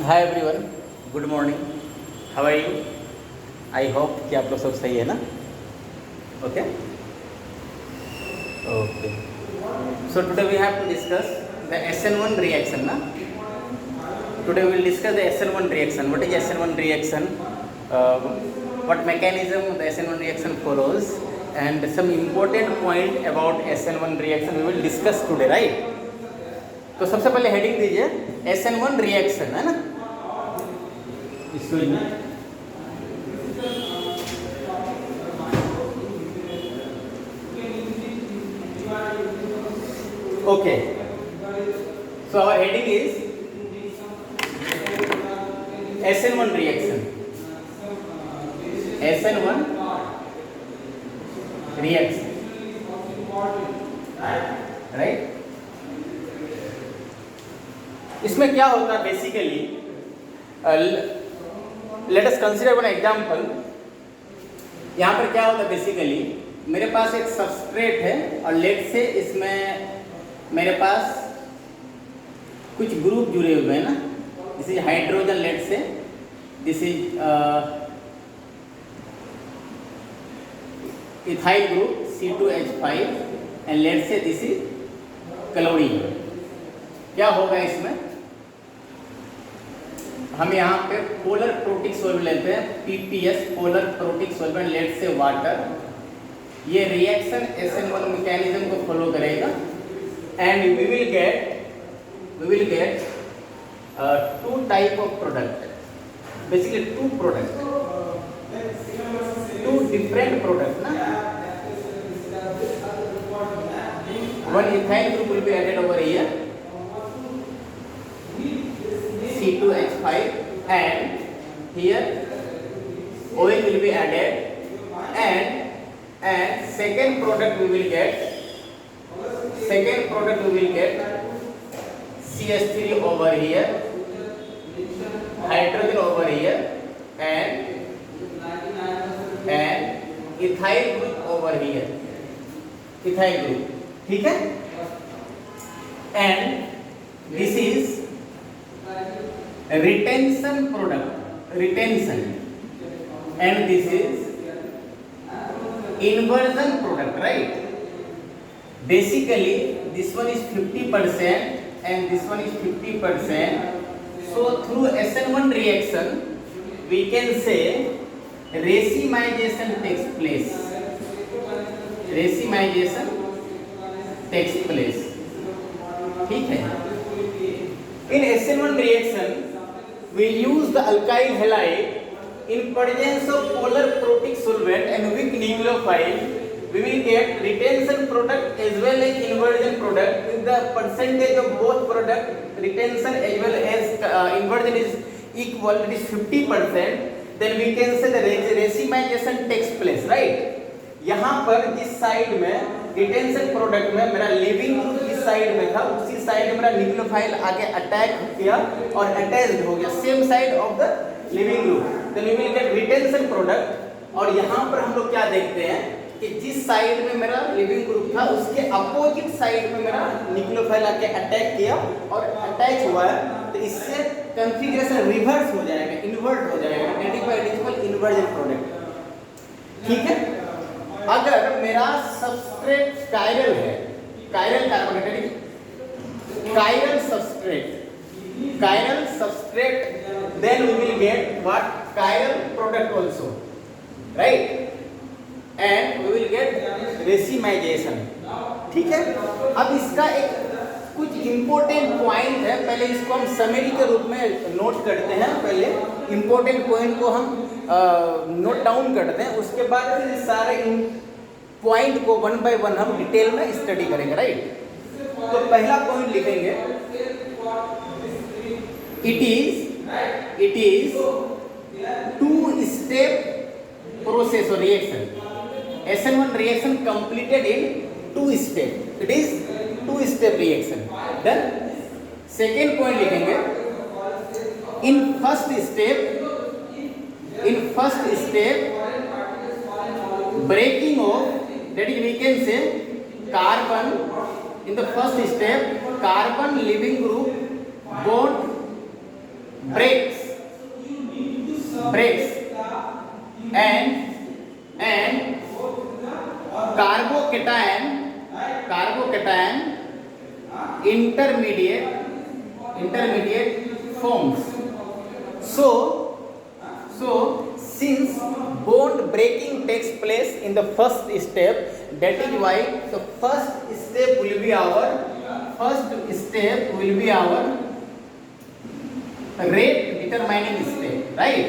Hi everyone, good morning, how are you? I hope कि आप लोग सब सही है ना? Okay okay, so today we have to discuss the SN1 reaction ना. Today we will discuss the SN1 reaction. What is SN1 reaction? What mechanism the SN1 reaction follows, and some important point about SN1 reaction we will discuss today, right? तो सबसे पहले heading दीजिए SN1 reaction, है ना? इसको okay, so our heading is SN1 reaction. SN1 reaction, right? इसमें क्या होता है basically, let us consider one example. यहाँ पर क्या होता है बेसिकली, मेरे पास एक सबस्ट्रेट है और लेट से इसमें मेरे पास कुछ ग्रुप जुड़े हुए हैं ना. दिस इज हाइड्रोजन, लेट से this is ethyl group C2H5 and let से दिस इज क्लोरीन. क्या होगा इसमें, हम यहाँ पे पोलर प्रोटिक सॉल्वेंट लेते हैं, PPS polar protic solvent, let say water. ये रिएक्शन SN1 मैकेनिज्म को फॉलो करेगा and we will get two type of product, basically two product, two different product ना. One ethyl group will be added over here, C2H5, and here oil will be added, and second product we will get CH3 over here, hydrogen over here, and ethyl group over here, ethyl group. ठीक है? And this is retention product, retention, and this is inversion product, right? Basically this one is 50% and this one is 50%. So through SN1 reaction we can say racemization takes place, racemization takes place. ठीक है? In SN1 reaction we use the alkyl halide in presence of polar protic solvent and weak nucleophile. We will get retention product as well as inversion product. If the percentage of both product, retention as well as inversion is equal, it is 50%, then we can say the racemization takes place, right? यहाँ पर जिस side में retention product में मेरा leaving group जिस side में था, उसी साइड में मेरा न्यूक्लियोफाइल आगे अटैक किया और अटैच्ड हो गया same side of the leaving group, then we will get retention product. और यहाँ पर हम लोग क्या देखते हैं कि जिस साइड में मेरा लिविंग ग्रुप था उसके अपोजिट साइड में मेरा न्यूक्लियोफाइल आके अटैक किया और अटैच हुआ है, तो इससे कॉन्फ़िगरेशन रिवर्स हो जाएगा, इन्वर्ट हो जाएगा, इन्वर्जन प्रोडक्ट. ठीक है? अगर मेरा सबस्ट्रेट कायरल है, chiral carbonated, chiral substrate, then we will get what? Chiral product also, right? And we will get racemization. ठीक है? अब इसका एक कुछ इम्पोर्टेंट पॉइंट है, पहले इसको हम समरी के रूप में नोट करते हैं. पहले इम्पोर्टेंट पॉइंट को हम नोट डाउन करते हैं, उसके बाद फिर सारे पॉइंट को वन बाय वन हम डिटेल में स्टडी करेंगे, राइट? तो पहला पॉइंट लिखेंगे, it is two step process और reaction. SN1 reaction completed in two step. It is two step reaction. Then second point लिखेंगे, in first step breaking of, that is we can say carbon, in the first step carbon leaving group breaks and carbocation intermediate forms. So since bond breaking takes place in the first step, that is why the first step will be our rate determining step, right?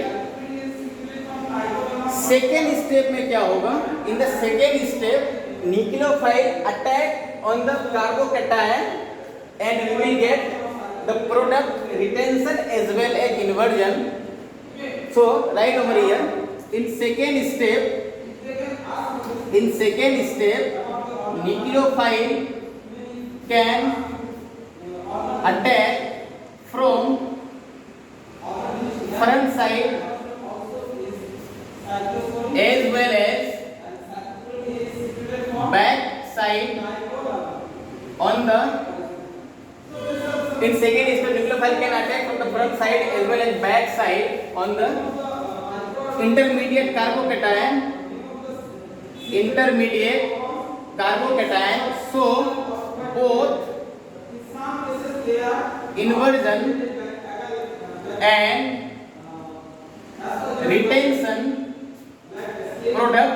Second step में क्या होगा? In the second step nucleophile attack on the carbocation and we will get the product retention as well as inversion. So right over here, in second step, nucleophile can attack from front side as well as back side on the. In second step, nucleophile can attack from the front side as well as back side on the intermediate carbocation. So both inversion and retention product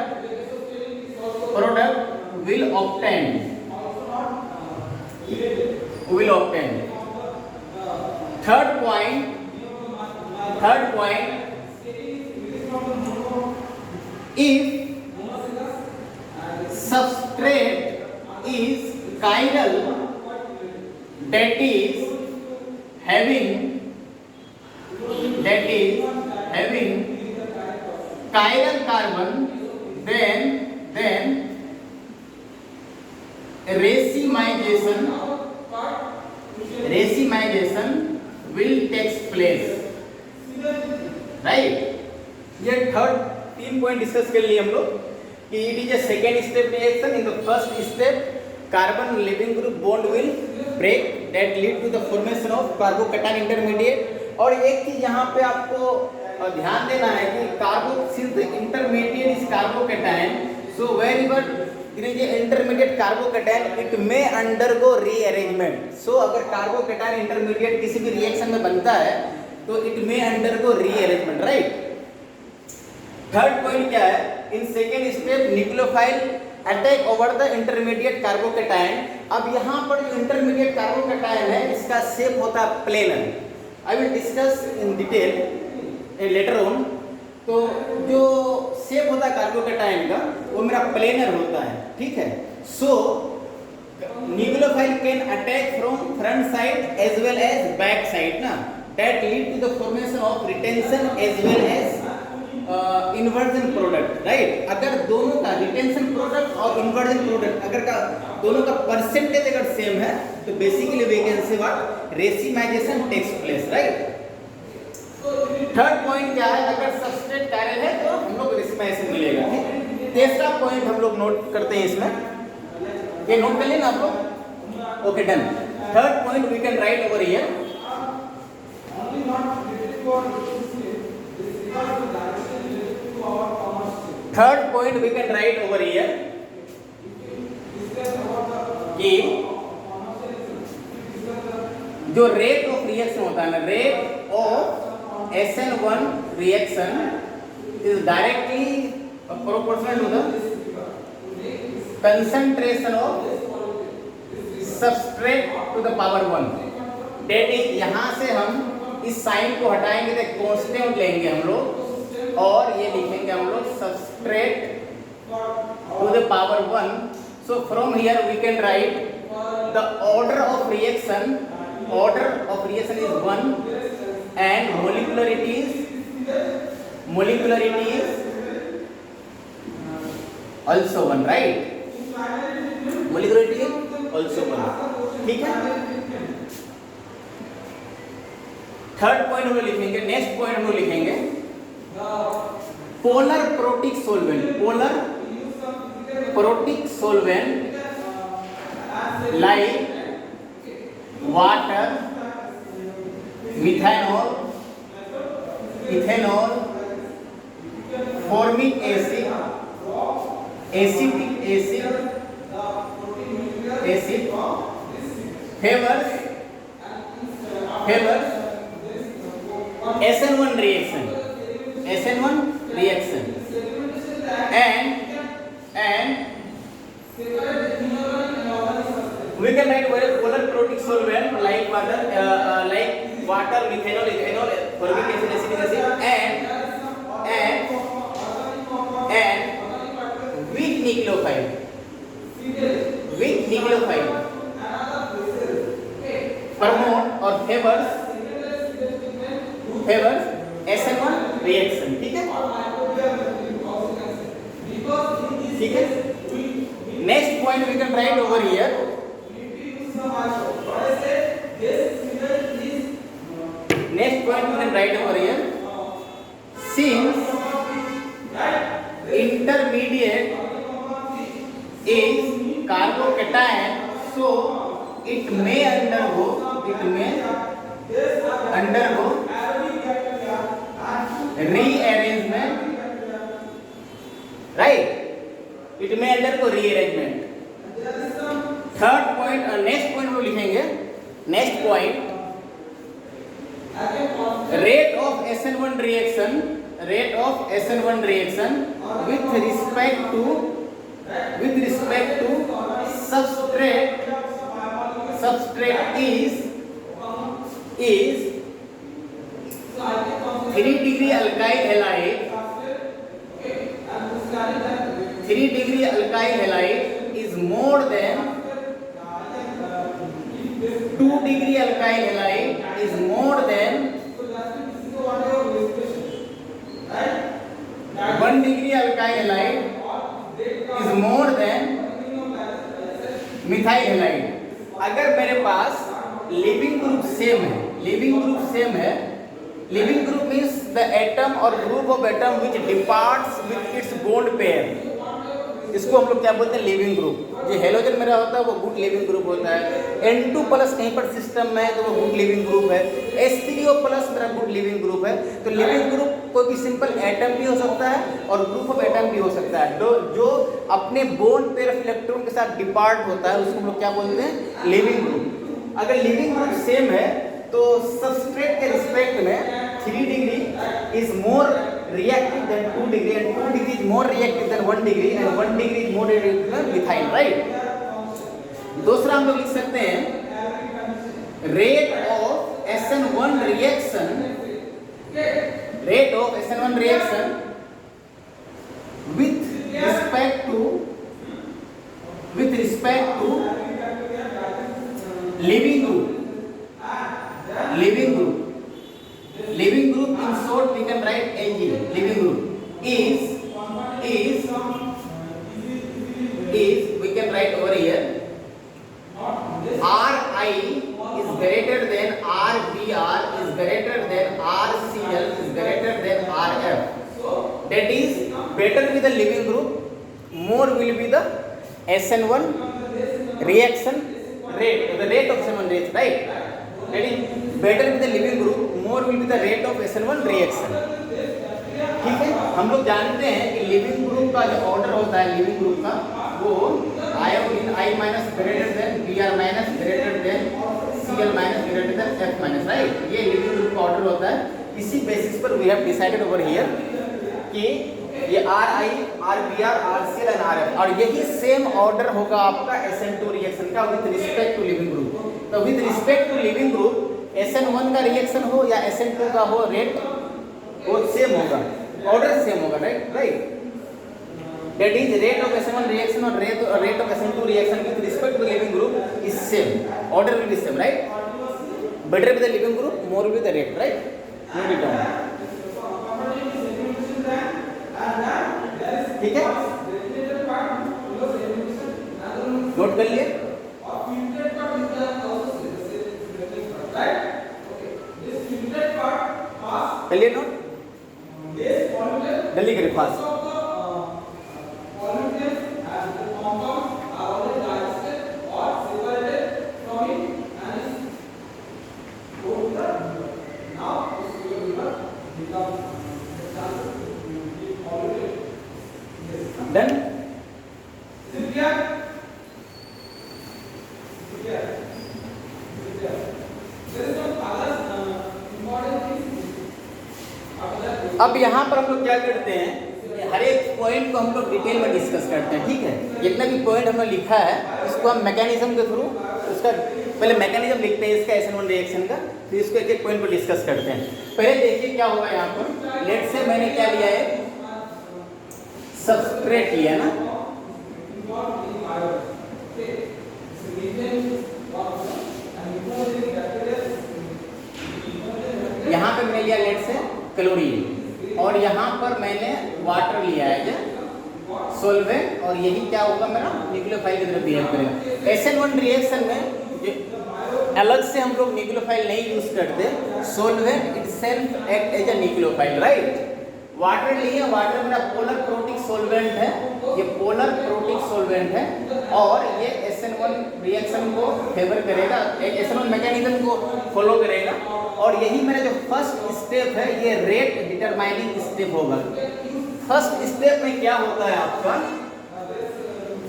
will obtain. Third point, if substrate is chiral, that is having chiral carbon, then racemization will take place, right? ये third 3 point discuss कर लिए हम लोग कि it is a second step reaction. In the first step carbon leaving group bond will break that lead to the formation of carbocation intermediate. और एक चीज यहाँ पे आपको ध्यान देना है कि carbo since the intermediate is carbocation, so wherever there is a intermediate carbocation, it may undergo rearrangement. So अगर कार्बोकैटायन इंटरमीडिएट किसी भी रिएक्शन में बनता है तो it may undergo rearrangement, right? Third point क्या है? In second step nucleophile attack over the intermediate carbocation. अब यहाँ पर जो इंटरमीडिएट कार्बोकैटायन है इसका शेप होता है planar. I will discuss in detail later on. तो जो शेप होता है कार्बोकैटायन का वो मेरा प्लेनर होता है, ठीक है. So nucleophile can attack from front side as well as back side ना, that lead to the formation of retention as well as inversion product, right? अगर दोनों का रिटेंशन प्रोडक्ट और इन्वर्जन प्रोडक्ट अगर का दोनों का परसेंटेज अगर सेम है तो basically we can say what racemisation takes place, right? Third point क्या है? अगर सबस्ट्रेट कायरल है तो हम लोग रेसिमाइजेशन मिलेगा, ठीक? तीसरा पॉइंट हम लोग नोट करते हैं इसमें, ये नोट कर लेना आप लोग. Okay, done. Third point we can write over here. Third point we can write over here कि जो रेट ऑफ रिएक्शन होता है ना, rate of SN1 reaction is directly proportional to the concentration of substrate to the power 1. That is, यहाँ से हम इस sign को हटाएंगे तो कांस्टेंट लेंगे हम लोग और ये लिखेंगे हम लोग substrate to the power 1. So from here we can write the order of reaction is 1 and molecularity is also 1, right? Molecularity is also 1, ठीक है. थर्ड पॉइंट हम लोग लिखेंगे. नेक्स्ट पॉइंट हम लोग लिखेंगे polar protic सोल्वेंट like water, methanol ethanol, formic acid, acetic acid, favors SN1 reaction, and we can write polar protic solvent like water, methanol, ethanol, formic acid, acetic acid, and weak nucleophile promote or favors SN1 reaction. ठीक है. Next point we can write over here. Since intermediate is carbocation, so it may undergo rearrangement, right? It may undergo rearrangement. Third point, next point वो लिखेंगे. Next point, rate of SN1 reaction with respect to substrate is 3 degree alkyl halide. 3 degree alkyl halide is more than 2 degree alkyl halide is more than 1 degree alkyl halide is more than methyl halide. अगर मेरे पास leaving group same है, leaving group means the atom और group of atom which departs with its bond pair, इसको हम लोग क्या बोलते हैं? Leaving group. जो हेलोजन मेरा होता है वो गुड लिविंग ग्रुप होता है. N2 प्लस कहीं पर सिस्टम में है तो वो गुड लिविंग ग्रुप है. H3O प्लस मेरा गुड लिविंग ग्रुप है. तो लिविंग ग्रुप कोई भी सिंपल एटम भी हो सकता है और ग्रुप ऑफ एटम भी हो सकता है. जो अपने बोन पेयर ऑफ इलेक्ट्रॉन के साथ डिपार्ट होता है उसको हम लोग क्या बोलते हैं? Leaving group. अगर लिविंग ग्रुप सेम है तो सबस्ट्रेट के रिस्पेक्ट में 3 degree is more reactive than 2 degree and 2 degree is more reactive than 1 degree and 1 degree is more reactive than methyl, right? दूसरा हम लोग लिख सकते हैं rate of SN1 reaction with respect to living group. Living group in short we can write LG. Living group is we can write over here Ri is greater than Rbr is greater than Rcl is greater than Rf. That is better with the living group, more will be the SN1 reaction rate, the rate of SN1 reaction, right? That is better with the living group, more will be the rate of SN1 reaction. ठीक है. हम लोग जानते हैं कि living group का जो order होता है लिविंग ग्रुप का वो iodine I minus greater than Br minus greater than Cl minus greater than F minus, right? ये लिविंग ग्रुप का ऑर्डर होता है. इसी बेसिस पर we have decided over here कि ये Ri, Rbr, Rcl and Rf और यही सेम ऑर्डर होगा आपका SN2 रिएक्शन का with respect to leaving group. तो with respect to leaving group SN1 का रिएक्शन हो या SN2 का हो, रेट वो सेम होगा, ऑर्डर सेम होगा, right? That is rate of SN1 reaction or rate of SN2 reaction with respect to the living group is same. Order will be same, right? Better with the living group, more with the rate, right? Note it down. ठीक है? Note कर लिए? कर लिए note? जल्दी करिए fast. Now, done. अब यहाँ पर हम लोग क्या करते हैं, हर एक पॉइंट को हम लोग डिटेल में डिस्कस करते हैं, ठीक है। जितना भी पॉइंट हमने लिखा है इसको हम मैकेनिज्म के थ्रू उसका पहले मैकेनिज्म लिखते हैं इसका SN1 रिएक्शन का, फिर इसको एक एक पॉइंट पर डिस्कस करते हैं। पहले देखिए क्या होगा यहाँ पर, लेट से मैंने क्या लिया है, सबस्ट्रेट लिया ना, यहाँ पे मैंने लिया लेट से क्लोरीन, और यहाँ पर मैंने वाटर लिया है सॉल्वेंट, और यही क्या होगा मेरा न्यूक्लियोफाइल की तरफ बिहेव करेगा। SN1 रिएक्शन में अलग से हम लोग न्यूक्लियोफाइल नहीं यूज करते, solvent itself act as a nucleophile, right. Water लिए, वाटर मेरा पोलर प्रोटिक सॉल्वेंट है, ये पोलर प्रोटिक सॉल्वेंट है, और ये SN1 रिएक्शन को फेवर करेगा, SN1 मैकेनिज्म को फॉलो करेगा, और यही मेरा जो फर्स्ट स्टेप है ये रेट डिटरमाइनिंग स्टेप होगा। फर्स्ट स्टेप में क्या होता है आपका,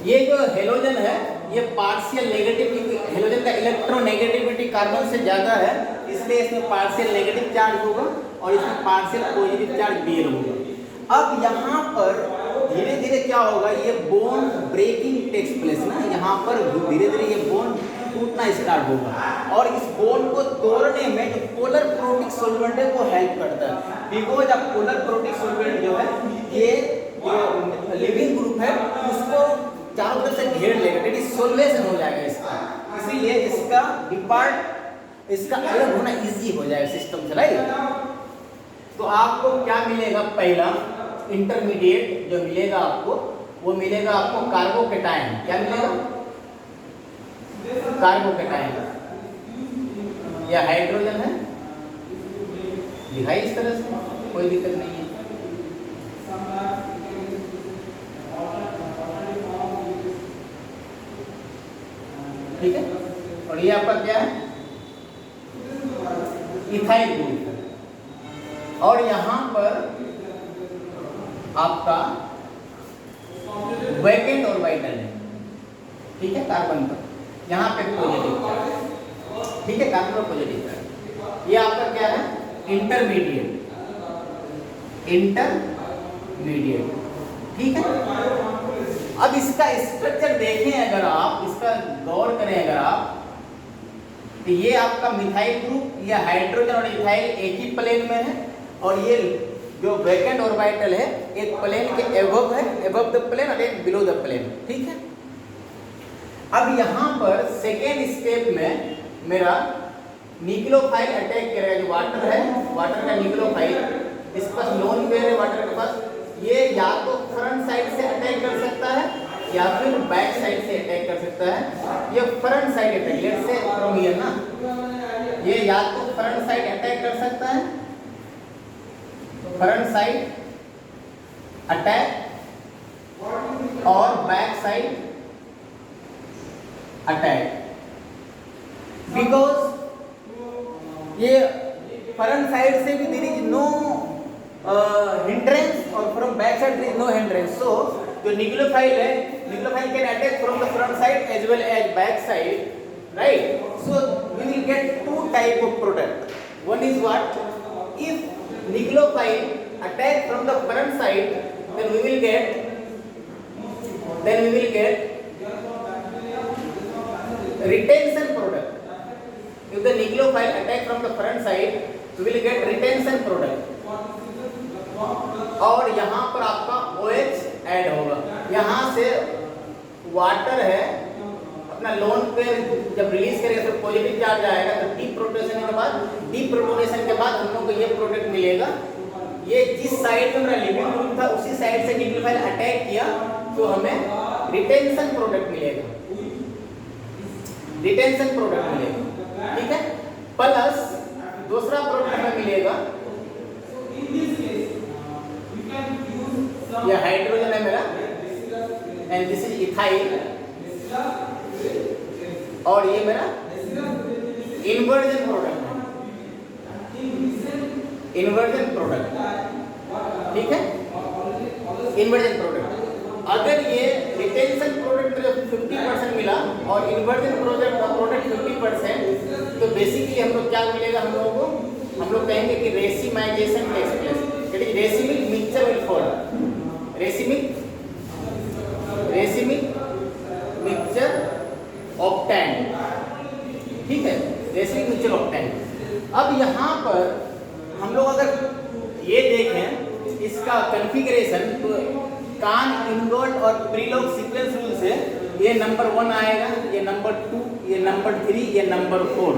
ये जो हेलोजन है ये पार्शियल नेगेटिव, क्योंकि हेलोजन का इलेक्ट्रोनेगेटिविटी कार्बन से ज़्यादा है, इसलिए इसमें पार्शियल नेगेटिव चार्ज होगा और इसमें पार्शियल पॉजिटिव चार्ज बेयर होगा। अब यहाँ पर धीरे धीरे क्या होगा, ये बोन ब्रेकिंग टेक्स प्लेस ना, यहाँ पर धीरे धीरे ये बोन टूटना स्टार्ट होगा, और इस बोन को तोड़ने में जो पोलर प्रोटिक सॉल्वेंट है वो हेल्प करता है, बिकॉज अब पोलर प्रोटिक सॉल्वेंट जो है ये लिविंग ग्रुप है उसको चारों तरफ से घेर लेगा, डेट इज सोल्वेशन हो जाएगा इसका, इसीलिए इसका डिपार्ट, इसका अलग होना इजी हो जाएगा सिस्टम से, राइट। तो आपको क्या मिलेगा, पहला इंटरमीडिएट जो मिलेगा आपको, वो मिलेगा आपको कार्बोकेटायन, क्या मिलेगा, कार्बोकेटायन, यह हाइड्रोजन है, लिखा इस तरह से, कोई दिक्कत नहीं है, ठीक है। और ये आपका क्या है, इथाइल ग्रुप है, और यहाँ पर आपका वैकेंट ऑर्बिटल है, ठीक है, कार्बन पर, यहाँ पे पॉजिटिव चार्ज, ठीक है, कार्बन पर पॉजिटिव चार्ज, ये आपका क्या है, इंटरमीडिएट, इंटरमीडिएट, ठीक है। अब इसका स्ट्रक्चर देखें अगर आप, इसका गौर करें अगर आप, तो ये आपका मिथाइल ग्रुप, ये हाइड्रोजन और इथाइल एक ही प्लेन में है, और ये जो वैकेंट ऑर्बिटल है एक प्लेन के एबव है, एबव द प्लेन, और एक बिलो द प्लेन, ठीक है। अब यहाँ पर सेकेंड स्टेप में मेरा न्यूक्लियोफाइल अटैक करेगा, जो वाटर है, वाटर का न्यूक्लियोफाइल, इसके पास लोन पेयर है वाटर के पास, ये या तो फ्रंट साइड से अटैक कर सकता है या फिर बैक साइड से अटैक कर सकता है। ये front side attack, let's say from here ना, ये या तो फ्रंट साइड अटैक कर सकता है, फ्रंट साइड अटैक, और बैक साइड अटैक, बिकॉज ये फ्रंट साइड से भी देयर इज नो hindrance, और from back side there is no hindrance, so जो न्यूक्लियोफाइल है, nucleophile can attack from the front side as well as back side, right? So we will get two type of product. One is what, if nucleophile attack from the front side, then we will get retention product. If the nucleophile attack from the front side, we will get retention product. और यहाँ पर आपका OH add होगा, यहाँ से water है अपना loan पे जब रिलीज करेगा तो पॉजिटिव चार्ज आएगा, तो डीप्रोटोनेशन के बाद हम लोग को ये प्रोडक्ट मिलेगा। ये जिस साइड में मेरा लिविंग ग्रुप था उसी साइड से न्यूक्लियोफाइल अटैक किया तो हमें रिटेंशन प्रोडक्ट मिलेगा, रिटेंशन प्रोडक्ट मिलेगा, ठीक है। प्लस दूसरा प्रोडक्ट हमें मिलेगा, ये हाइड्रोजन है मेरा, एंड दिस इज इथाइल, और ये मेरा इन्वर्जन प्रोडक्ट है, इन्वर्जन प्रोडक्ट, ठीक है, इन्वर्जन प्रोडक्ट। और इन्वर्जन प्रोडक्ट 50%, तो बेसिकली हम लोग क्या मिलेगा हम लोगों को, हम लोग कहेंगे कि racemization takes place, racemic mixture will follow, racemic mixture obtained, ठीक है, रेसिमिक मिक्सचर ऑब्टेन्ड। अब यहाँ पर हम लोग अगर ये देखें इसका कॉन्फ़िगरेशन, तो कान इन्वर्ट और प्रीलॉग सीक्वेंस रूल से ये नंबर 1 आएगा, ये नंबर 2, ये नंबर 3, ये नंबर 4,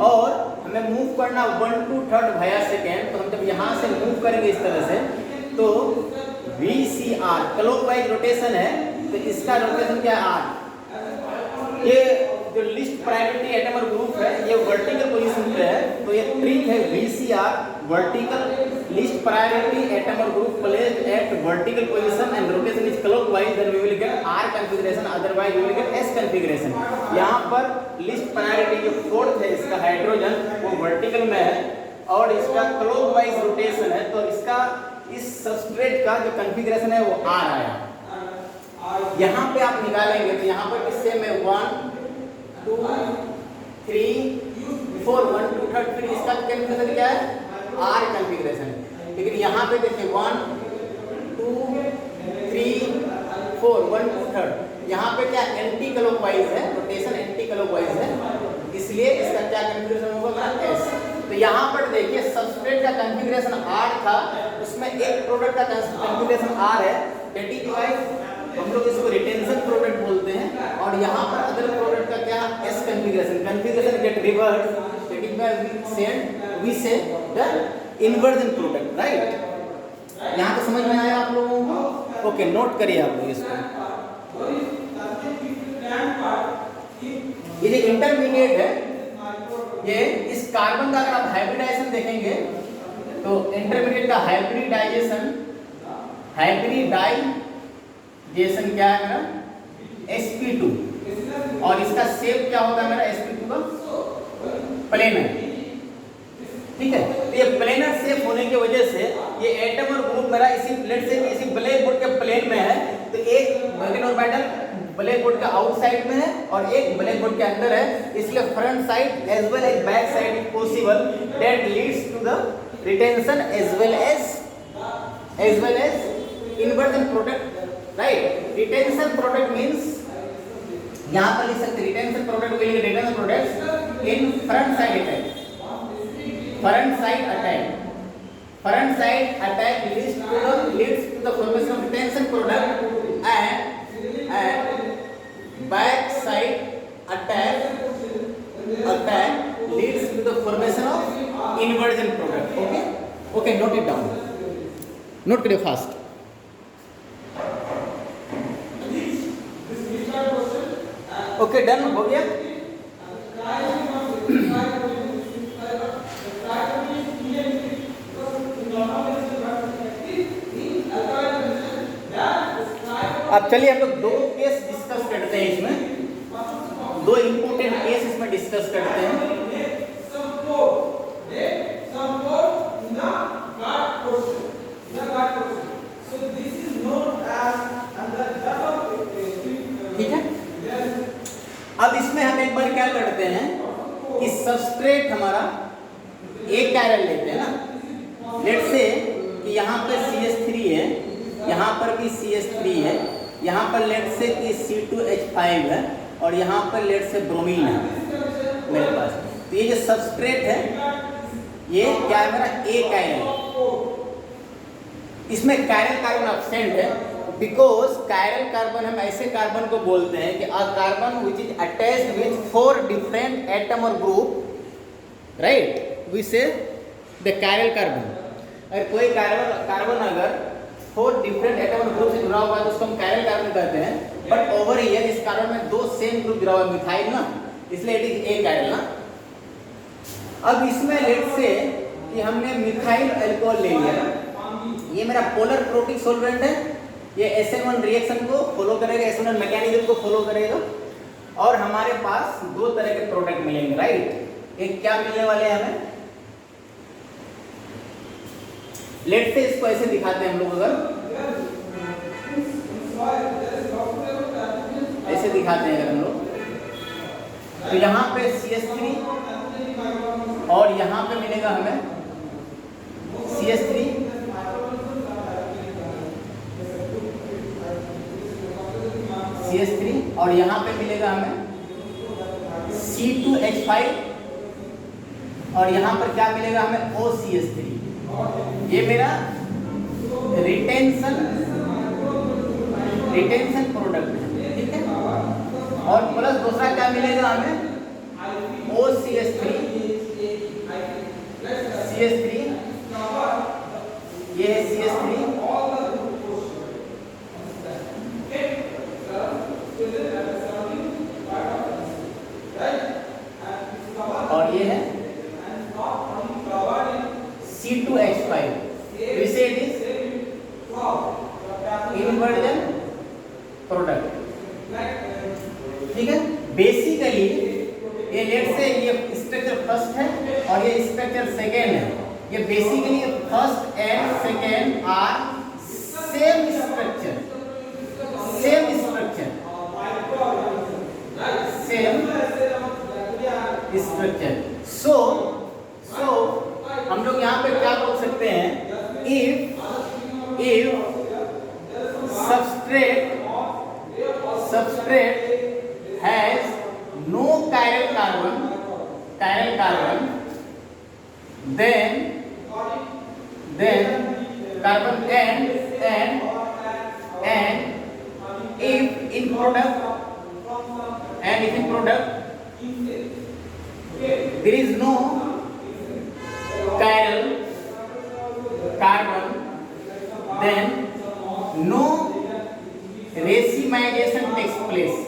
और हमें मूव करना 1 to 3rd वाया सेकेंड। तो हम जब यहाँ से मूव करेंगे इस तरह से, तो VCR क्लॉकवाइज रोटेशन है, तो इसका रोटेशन क्या है R। ये जो लिस्ट प्रायोरिटी एटम और ग्रुप है ये वर्टिकल पोजीशन पे है, तो ये ट्रिक है VCR, vertical least priority atom और group placed at vertical position and rotation is clockwise, then we will get R configuration, otherwise we will get S configuration. यहाँ पर लिस्ट प्रायोरिटी जो 4th है इसका हाइड्रोजन वो vertical में है और इसका क्लॉकवाइज रोटेशन है, तो इसका इस सबस्ट्रेट का जो कॉन्फ़िगरेशन है वो R आया। यहाँ पे आप निकालेंगे तो यहाँ पर इससे मैं 1 2 3 4 1 2 3 फिर इसका कॉन्फ़िगरेशन क्या है R कॉन्फ़िगरेशन। लेकिन यहाँ पे देखिए 1 2 3 4 1 2 3 यहाँ पे क्या एंटी क्लॉकवाइज है, रोटेशन एंटी क्लॉकवाइज है, इसलिए इसका क्या कॉन्फ़िगरेशन होगा S। तो यहाँ पर देखिए सबस्ट्रेट का कॉन्फ़िगरेशन R था, उसमें एक प्रोडक्ट का कॉन्फ़िगरेशन R है, दैट इज वाई हम लोग इसको रिटेंशन प्रोडक्ट बोलते हैं, और यहाँ पर अदर प्रोडक्ट का क्या S configuration get reverse, that is why we say the inversion product, right. यहाँ तो समझ में आया आप लोगों को? ओके, नोट करिए आप लोग इसको। ये जो इंटरमीडिएट है, ये इस कार्बन का अगर आप हाइब्रिडाइजेशन देखेंगे तो इंटरमीडिएट का हाइब्रिडाइजेशन क्या है मेरा sp2, और इसका शेप क्या होता है मेरा sp2 का प्लेनर, ठीक है। तो ये प्लेनर शेप होने की वजह से ये एटम और ग्रुप मेरा इसी प्लेट से इसी ब्लैक बोर्ड के प्लेन में है, तो एक मैग्नेट ऑर्बिटल ब्लैक बोर्ड का आउटसाइड में है और एक ब्लैक बोर्ड के अंदर है, इसलिए front side as well as back side is possible, that leads to the retention as well as inversion product, right. Retention product means यहाँ पर लिख सकते रिटेंशन प्रोडक्ट के लिए retention product in front side attack leads to the formation of retention product and back side attack leads to the formation of inversion product। okay, note it down, note करिए fast। Okay, done हो गया। अब चलिए हम लोग 2 case discuss करते हैं, इसमें 2 इंपॉर्टेंट केस इसमें डिस्कस करते हैं। ठीक है, अब इसमें हम एक बार क्या करते हैं कि सबस्ट्रेट हमारा एक कायरल लेते हैं ना, लेट से कि यहाँ पर CH3 है, यहाँ पर भी CH3 है, यहाँ पर लेट से कि C2H5 है, और यहाँ पर लेट से ब्रोमीन है मेरे पास। तो ये जो सबस्ट्रेट है ये क्या है मेरा ए कायरल, इसमें कायरल कार्बन एब्सेंट है, बिकॉज कायरल कार्बन हम ऐसे कार्बन को बोलते हैं कि a carbon which is attached with 4 different atom और group, right, we say the chiral carbon. अगर कोई कार्बन अगर 4 डिफरेंट एटम और ग्रुप से जुड़ा हुआ है तो उसको हम कायरल कार्बन कहते हैं, बट ओवर हियर इस कार्बन में 2 सेम ग्रुप जुड़ा हुआ है, मिथाइल ना, इसलिए इट इज ए कायरल ना। अब इसमें लेट से कि हमने मिथाइल अल्कोहल ले लिया, ये मेरा पोलर प्रोटिक सॉल्वेंट है, ये SN1 रिएक्शन को फॉलो करेगा, SN1 मैकेनिज्म को फॉलो करेगा, और हमारे पास 2 तरह के प्रोडक्ट मिलेंगे, राइट। एक क्या मिलने वाले हैं हमें, लेट से इसको ऐसे दिखाते हैं हम लोग, अगर ऐसे दिखाते हैं अगर हम लोग, तो यहाँ पे CH3 और यहाँ पे मिलेगा हमें CH3 और यहाँ पे मिलेगा हमें C2H5 और यहाँ पर क्या मिलेगा हमें OCH3। ये मेरा रिटेंशन प्रोडक्ट है, ठीक है। और प्लस दूसरा क्या मिलेगा हमें OCH3 ये है CH3 और ये है C2H5। इसे इट इज इन्वर्जन प्रोडक्ट, ठीक है। बेसिकली ये लेट से ये स्ट्रक्चर फर्स्ट है और ये स्ट्रक्चर सेकेंड है। ये basically first and second are same structure so हम लोग यहाँ पे क्या बोल सकते हैं, if substrate has no chiral carbon then carbon and if in product there is no chiral carbon then no racemization takes place.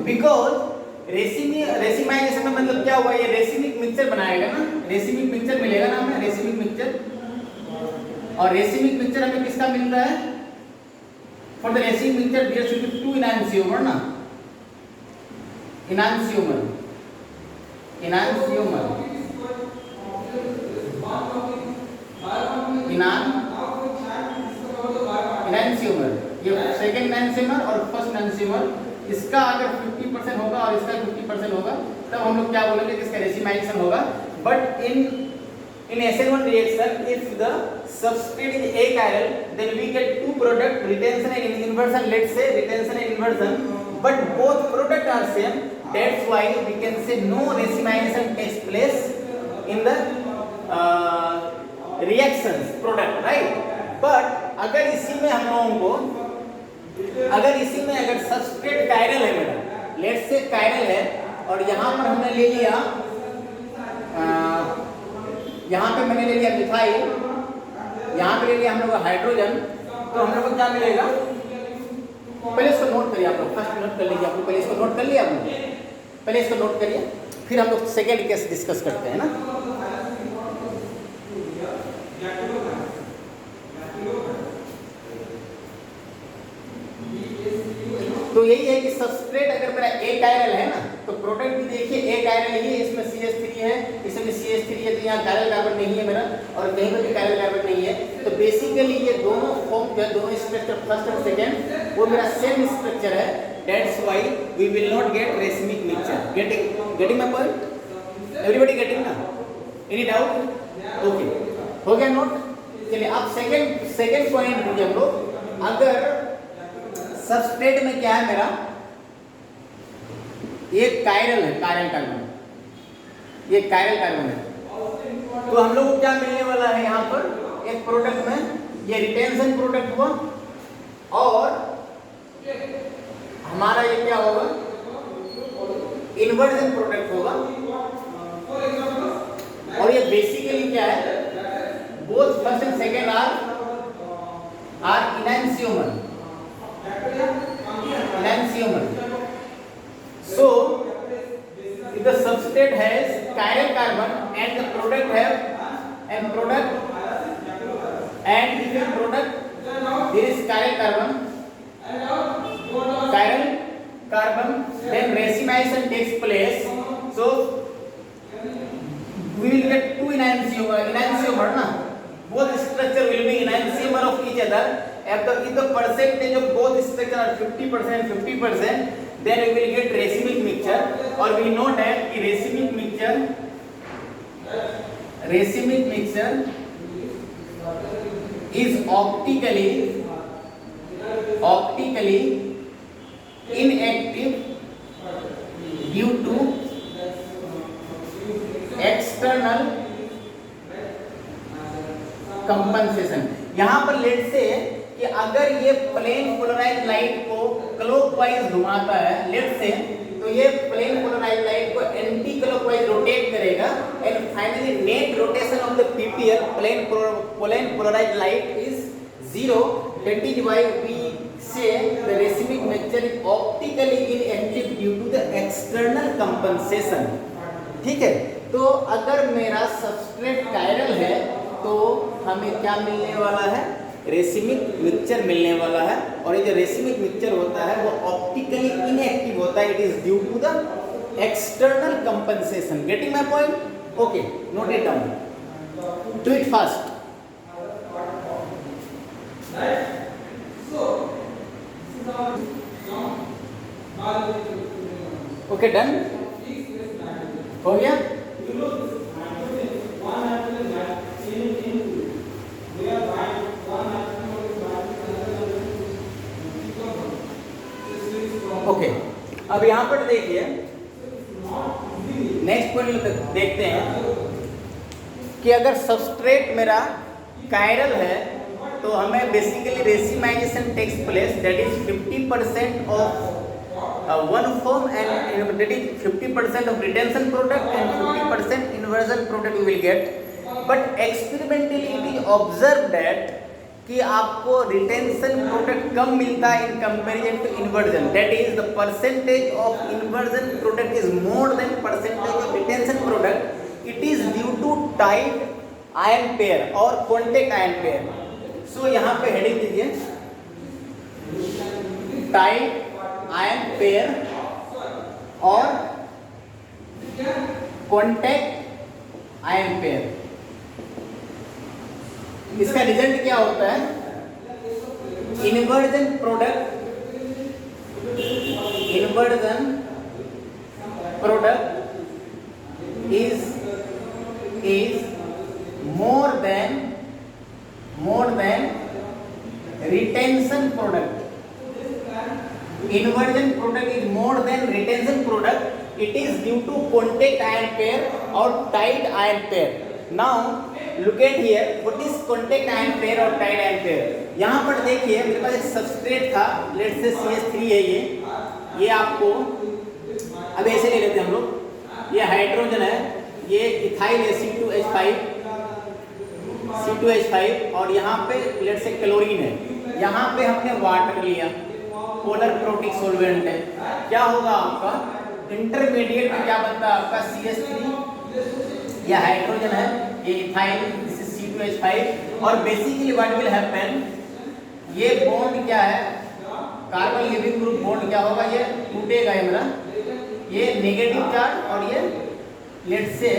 Because racemisation में मतलब क्या हुआ, ये रेसिमिक मिक्सचर बनाएगा ना, रेसिमिक मिक्सचर मिलेगा ना हमें, रेसिमिक मिक्सचर। और रेसिमिक मिक्सचर हमें किसका मिल रहा है, for the racemic mixture there should be 2 enantiomer ना, enantiomer ये सेकंड enantiomer और फर्स्ट enantiomer, इसका अगर 50% होगा और इसका 50% होगा तब हम लोग क्या बोलेंगे कि इसका रेसिमाइजेशन होगा। But in SN1 reaction if the substrate is achiral then we get two product, retention and inversion, let's say retention and inversion, but both product are same, that's why we can say no racemization takes place in the reactions product, right? But अगर इसी में हम लोगों को अगर substrate chiral है मेरा, let's say chiral है और यहाँ पर हमने ले लिया यहाँ पे मैंने ले लिया मिथाइल, यहाँ पे ले लिया हम लोग हाइड्रोजन, तो हम लोग को क्या मिलेगा, पहले इसको नोट करिए आप लोग, फर्स्ट नोट कर लीजिए आप लोग, पहले इसको नोट कर लिया आप लोग, पहले इसको नोट करिए, फिर हम लोग सेकेंड केस डिस्कस करते हैं ना। तो यही है कि सबस्ट्रेट अगर मेरा achiral है ना, तो प्रोडक्ट भी देखिए achiral ही है, इसमें CH3 है, इसमें CH3 है, तो यहाँ chiral कार्बन नहीं है मेरा और कहीं पर भी chiral कार्बन नहीं है। तो बेसिकली ये दोनों फॉर्म जो है, दोनों स्ट्रक्चर फर्स्ट और सेकेंड वो मेरा सेम स्ट्रक्चर है, that's why we will not get racemic mixture. Getting my point, everybody getting ना, एनी डाउट? ओके, हो गया नोट। चलिए अब सेकेंड पॉइंट लीजिए हम लोग, अगर सबस्ट्रेट में क्या है मेरा, ये कायरल है, कायरल कार्बन, ये कायरल कार्बन है, तो हम लोग को क्या मिलने वाला है यहाँ पर एक प्रोडक्ट में, ये रिटेंशन प्रोडक्ट हुआ और हमारा ये क्या होगा, इन्वर्जन प्रोडक्ट होगा। और ये बेसिकली क्या है, both first and second are enantiomer. So if the substrate has chiral carbon and the product have and if in product there is chiral carbon then racemization takes place, so we will get two enantiomer na, both structure will be enantiomer of each other, if the percentage of both structure are 50% 50%, then we will get racemic mixture. Or we know that racemic mixture is optically inactive due to external compensation. यहां पर let say कि अगर ये plane polarise light को clockwise घुमाता है let say, तो ये प्लेन पोलराइज लाइट को एंटी क्लॉकवाइज रोटेट करेगा and finally net rotation of the PPL plane polarise light is 0। That is why we say the racemic mixture is optically inactive due to the external compensation. ठीक है, तो अगर मेरा substrate chiral है तो हमें क्या मिलने वाला है, रेसिमिक मिक्सचर मिलने वाला है। और ये जो रेसिमिक मिक्सचर होता है वो ऑप्टिकली इनएक्टिव होता है, it is due to the external compensation. Getting my point? Okay, note it down, do it fast. Okay, done हो गया। ओके, अब यहां पर देखिए नेक्स्ट पॉइंट देखते हैं कि अगर सबस्ट्रेट मेरा कायरल है तो हमें basically racemization takes place, that is 50% of one form and that is 50% of retention product and 50% inversion product we will get. But experimentally it is observed that कि आपको रिटेंशन प्रोडक्ट कम मिलता है in comparison to inversion, that is the percentage of inversion product is more than percentage of retention product. It is due to tight ion pair और contact ion pair. So यहाँ पे heading दीजिए tight ion pair और contact ion pair. इसका result क्या होता है, inversion product is more than retention product. Inversion product is more than retention product. It is due to contact ion pair or tied ion pair. Now look at here, what is contact ion pair और tied ion pair? यहाँ पर देखिए मेरे पास एक substrate था, let's say CH3 है ये आपको अब ऐसे ले लेते हैं हम लोग, ये हाइड्रोजन है, ये इथाइल है C2H5 और यहाँ पे लेट्स से क्लोरीन है, यहाँ पे हमने वाटर लिया, पोलर प्रोटिक सॉल्वेंट है। क्या होगा आपका इंटरमीडिएट में क्या बनता है आपका CH3, यह हाइड्रोजन है, ये इथाइल, दिस इज C2H5 और बेसिकली व्हाट विल हैपन, ये बॉन्ड क्या है, कार्बन लिविंग ग्रुप बॉन्ड क्या होगा, ये टूटेगा, ये मेरा ये नेगेटिव चार्ज और ये लेट से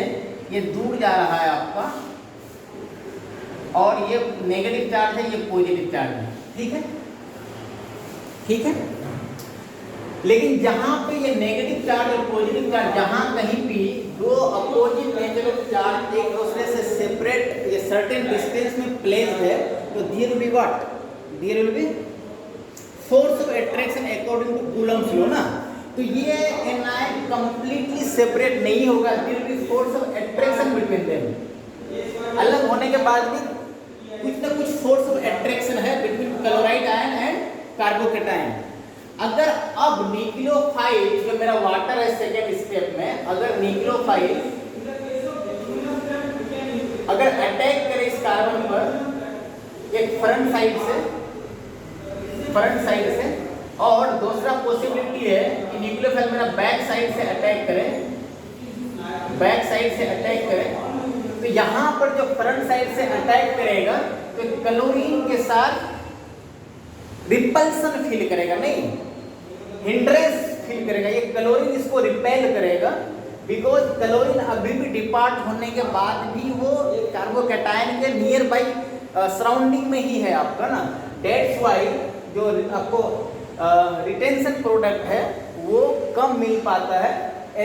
ये दूर जा रहा है आपका और ये नेगेटिव चार्ज है, ये पॉजिटिव चार्ज है। ठीक है, ठीक है, लेकिन जहां पे ये नेगेटिव चार्ज और पॉजिटिव चार्ज जहां कहीं भी दो अपोजिट नेचर ऑफ चार्ज एक दूसरे से सेपरेट ये सर्टेन डिस्टेंस में प्लेस्ड है, तो there will be what, there will be force of attraction according to Coulomb's law ना। तो ये एनायन कंप्लीटली सेपरेट नहीं होगा, there will be force of attraction between them. अलग होने के बाद भी कुछ ना कुछ फोर्स ऑफ अट्रैक्शन है between chloride ion and carbocation. अगर अब न्यूक्लियोफाइल जो मेरा वाटर है सेकेंड स्टेप में, अगर न्यूक्लियोफाइल अगर अटैक करे इस कार्बन पर एक फ्रंट साइड से और दूसरा पॉसिबिलिटी है कि न्यूक्लियोफाइल मेरा बैक साइड से अटैक करे, तो यहाँ पर जो फ्रंट साइड से अटैक करेगा तो क्लोरीन के साथ रिपल्सन फील करेगा, नहीं हिंड्रेंस फील करेगा, ये क्लोरीन इसको रिपेल करेगा बिकॉज क्लोरीन अभी भी डिपार्ट होने के बाद भी वो कार्बोकेटायन के नियर बाई सराउंडिंग में ही है आपका ना, डेट्स वाई जो आपको रिटेंशन प्रोडक्ट है वो कम मिल पाता है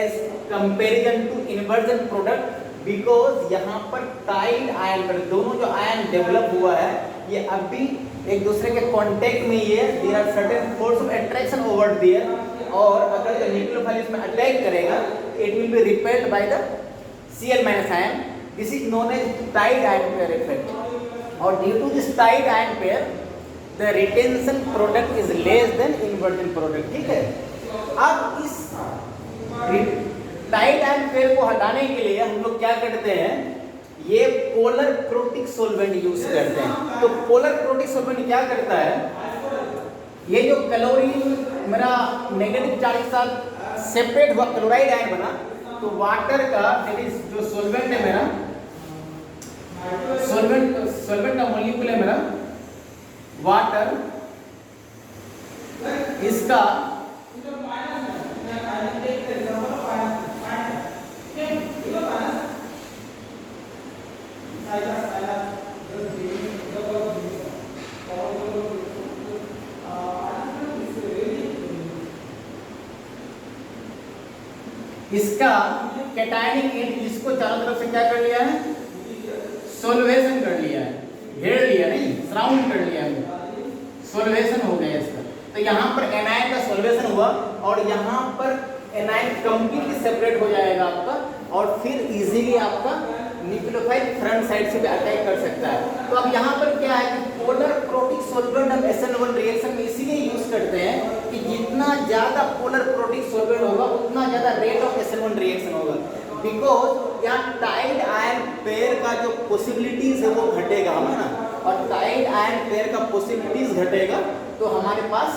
as comparison to inversion product, because यहाँ पर टाइड आयन पर दोनों जो आयन डेवलप हुआ है ये अभी एक दूसरे के कांटेक्ट में ही है, there are certain force of attraction over there, और अगर जो न्यूक्लियोफाइल इसमें अटैक करेगा it will be repelled by the Cl- ion, this is known as tight ion pair effect, और due to this tight ion pair the retention product is less than inversion product, ठीक है। अब इस Tide ion pair को हटाने के लिए हम लोग क्या करते हैं, ये पोलर प्रोटिक सॉल्वेंट यूज करते हैं। तो पोलर प्रोटिक सॉल्वेंट क्या करता है, ये जो क्लोरीन मेरा नेगेटिव चार्ज के साथ सेपरेट हुआ क्लोराइड आयन बना, तो वाटर का दैट इज जो सॉल्वेंट है मेरा, सॉल्वेंट का मॉलिक्यूल है मेरा वाटर, इसका इसका कैटायनिक एंड इसको चारों तरफ से क्या कर लिया है, सोल्वेशन कर लिया है, घेर लिया नहीं, सराउंड कर लिया है, सोल्वेशन हो गया इसका। तो यहाँ पर एनायन का सोल्वेशन हुआ और यहाँ पर एनायन कंप्लीटली सेपरेट हो जाएगा आपका, और फिर इजीली आपका न्यूक्लियोफाइल फ्रंट साइड से भी अटैक कर सकता है। तो अब यहाँ पर क्या है कि पोलर प्रोटिक सॉल्वेंट हम SN1 रिएक्शन में इसीलिए यूज करते हैं कि जितना ज्यादा पोलर प्रोटिक सॉल्वेंट होगा उतना ज्यादा रेट ऑफ SN1 रिएक्शन होगा, बिकॉज यहाँ टाइड आयन पेयर का जो पॉसिबिलिटीज है वो घटेगा हमें ना, और टाइड आयन पेयर का पॉसिबिलिटीज घटेगा तो हमारे पास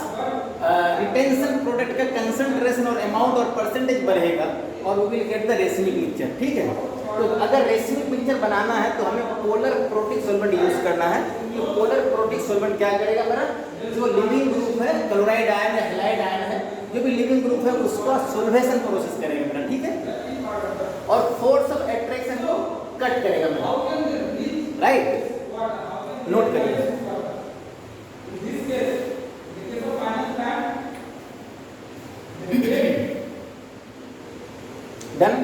रिटेंशन प्रोडक्ट का कंसंट्रेशन और अमाउंट और परसेंटेज बढ़ेगा, और we will get the racemic picture, ठीक है। तो अगर रेसिमिक पिक्चर बनाना है तो हमें पोलर प्रोटिक सॉल्वेंट यूज करना है। तो पोलर प्रोटिक सॉल्वेंट क्या करेगा मेरा, जो लिविंग ग्रुप है क्लोराइड आयन या हैलाइड आयन है, जो भी लिविंग ग्रुप है उसका सॉल्वेशन प्रोसेस करेगा मेरा, ठीक है, और फोर्स ऑफ अट्रैक्शन को कट करेगा मेरा, राइट, नोट करिए। डन।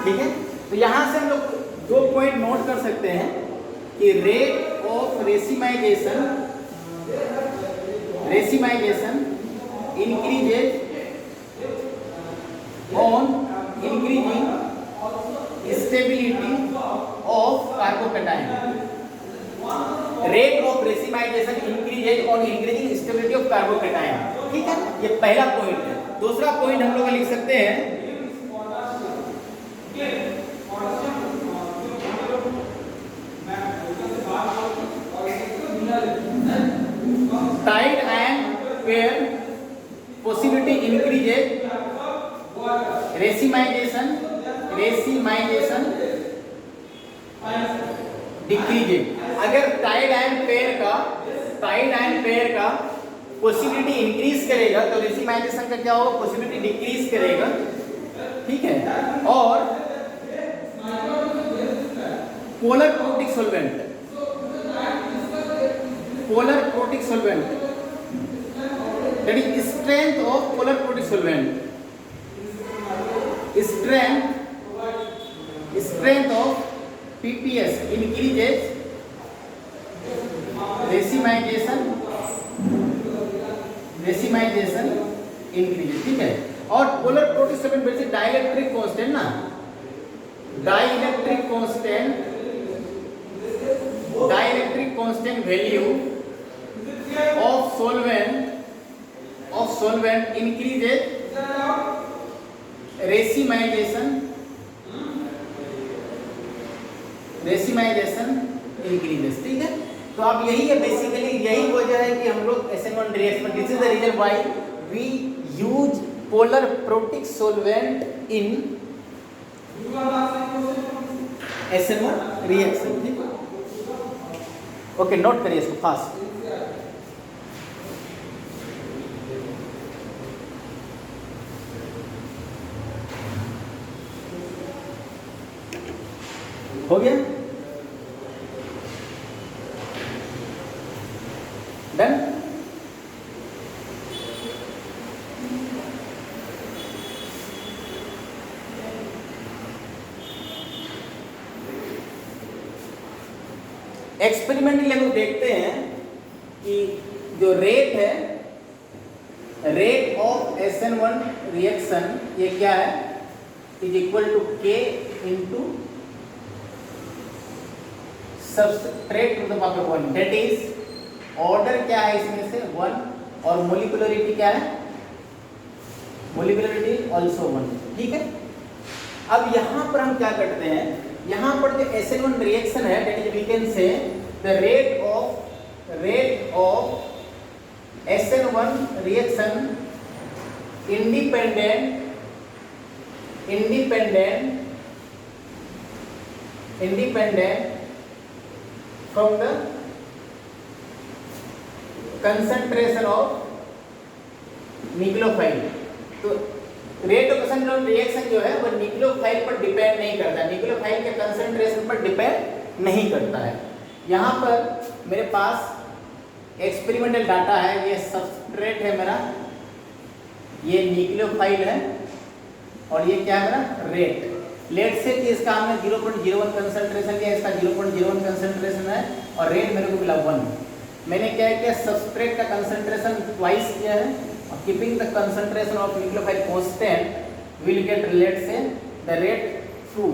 ठीक है, तो यहां से हम लोग दो पॉइंट नोट कर सकते हैं कि rate of racemisation increases on increasing stability of carbocation. Rate of racemisation increases on increasing stability of carbocation, ठीक है, ये पहला पॉइंट है। दूसरा पॉइंट हम लोग लिख सकते हैं tight ion pair possibility increases racemization decreases. अगर टाइड आयन पेयर का पॉसिबिलिटी इंक्रीज करेगा तो रेसिमाइजेशन का क्या होगा, पॉसिबिलिटी डिक्रीज करेगा, ठीक है। और polar protic solvent that is strength of polar protic solvent, strength of PPS increases racemisation increases, ठीक है। और polar protic solvent basic dielectric constant ना, dielectric constant value of solvent increases racemisation increases, ठीक है। तो अब यही है बेसिकली, यही वजह है कि हम लोग SN1 reaction, this is the reason why we use polar protic solvent in SN1 reaction, ठीक है। ओके, नोट करिए इसको फास्ट। हो गया, डन। एक्सपेरिमेंटली हम लोग देखते हैं कि जो रेट है, रेट ऑफ SN1 रिएक्शन, ये क्या है, is equal to K into substrate to the power 1, that is order क्या है इसमें से 1 और मोलिकुलरिटी क्या है, मोलिकुलरिटी ऑल्सो 1, ठीक है। अब यहां पर हम क्या करते हैं, यहां पर जो SN1 रिएक्शन है that is we can say the rate of SN1 reaction independent from the concentration of nucleophile. तो रेट ऑफ SN1 रिएक्शन जो है वो न्यूक्लियोफाइल पर डिपेंड नहीं करता, न्यूक्लियोफाइल के कंसंट्रेशन पर डिपेंड नहीं करता है। यहाँ पर मेरे पास एक्सपेरिमेंटल डाटा है, ये सबस्ट्रेट है मेरा, ये न्यूक्लियोफाइल है और ये क्या है मेरा रेट। लेट से कि इसका हमने 0.01 कंसंट्रेशन लिया, इसका 0.01 कंसंट्रेशन है और रेट मेरे को मिला 1। मैंने क्या किया, सबस्ट्रेट का कंसंट्रेशन ट्वाइस किया है और keeping the concentration of nucleophile constant will get let say the rate 2।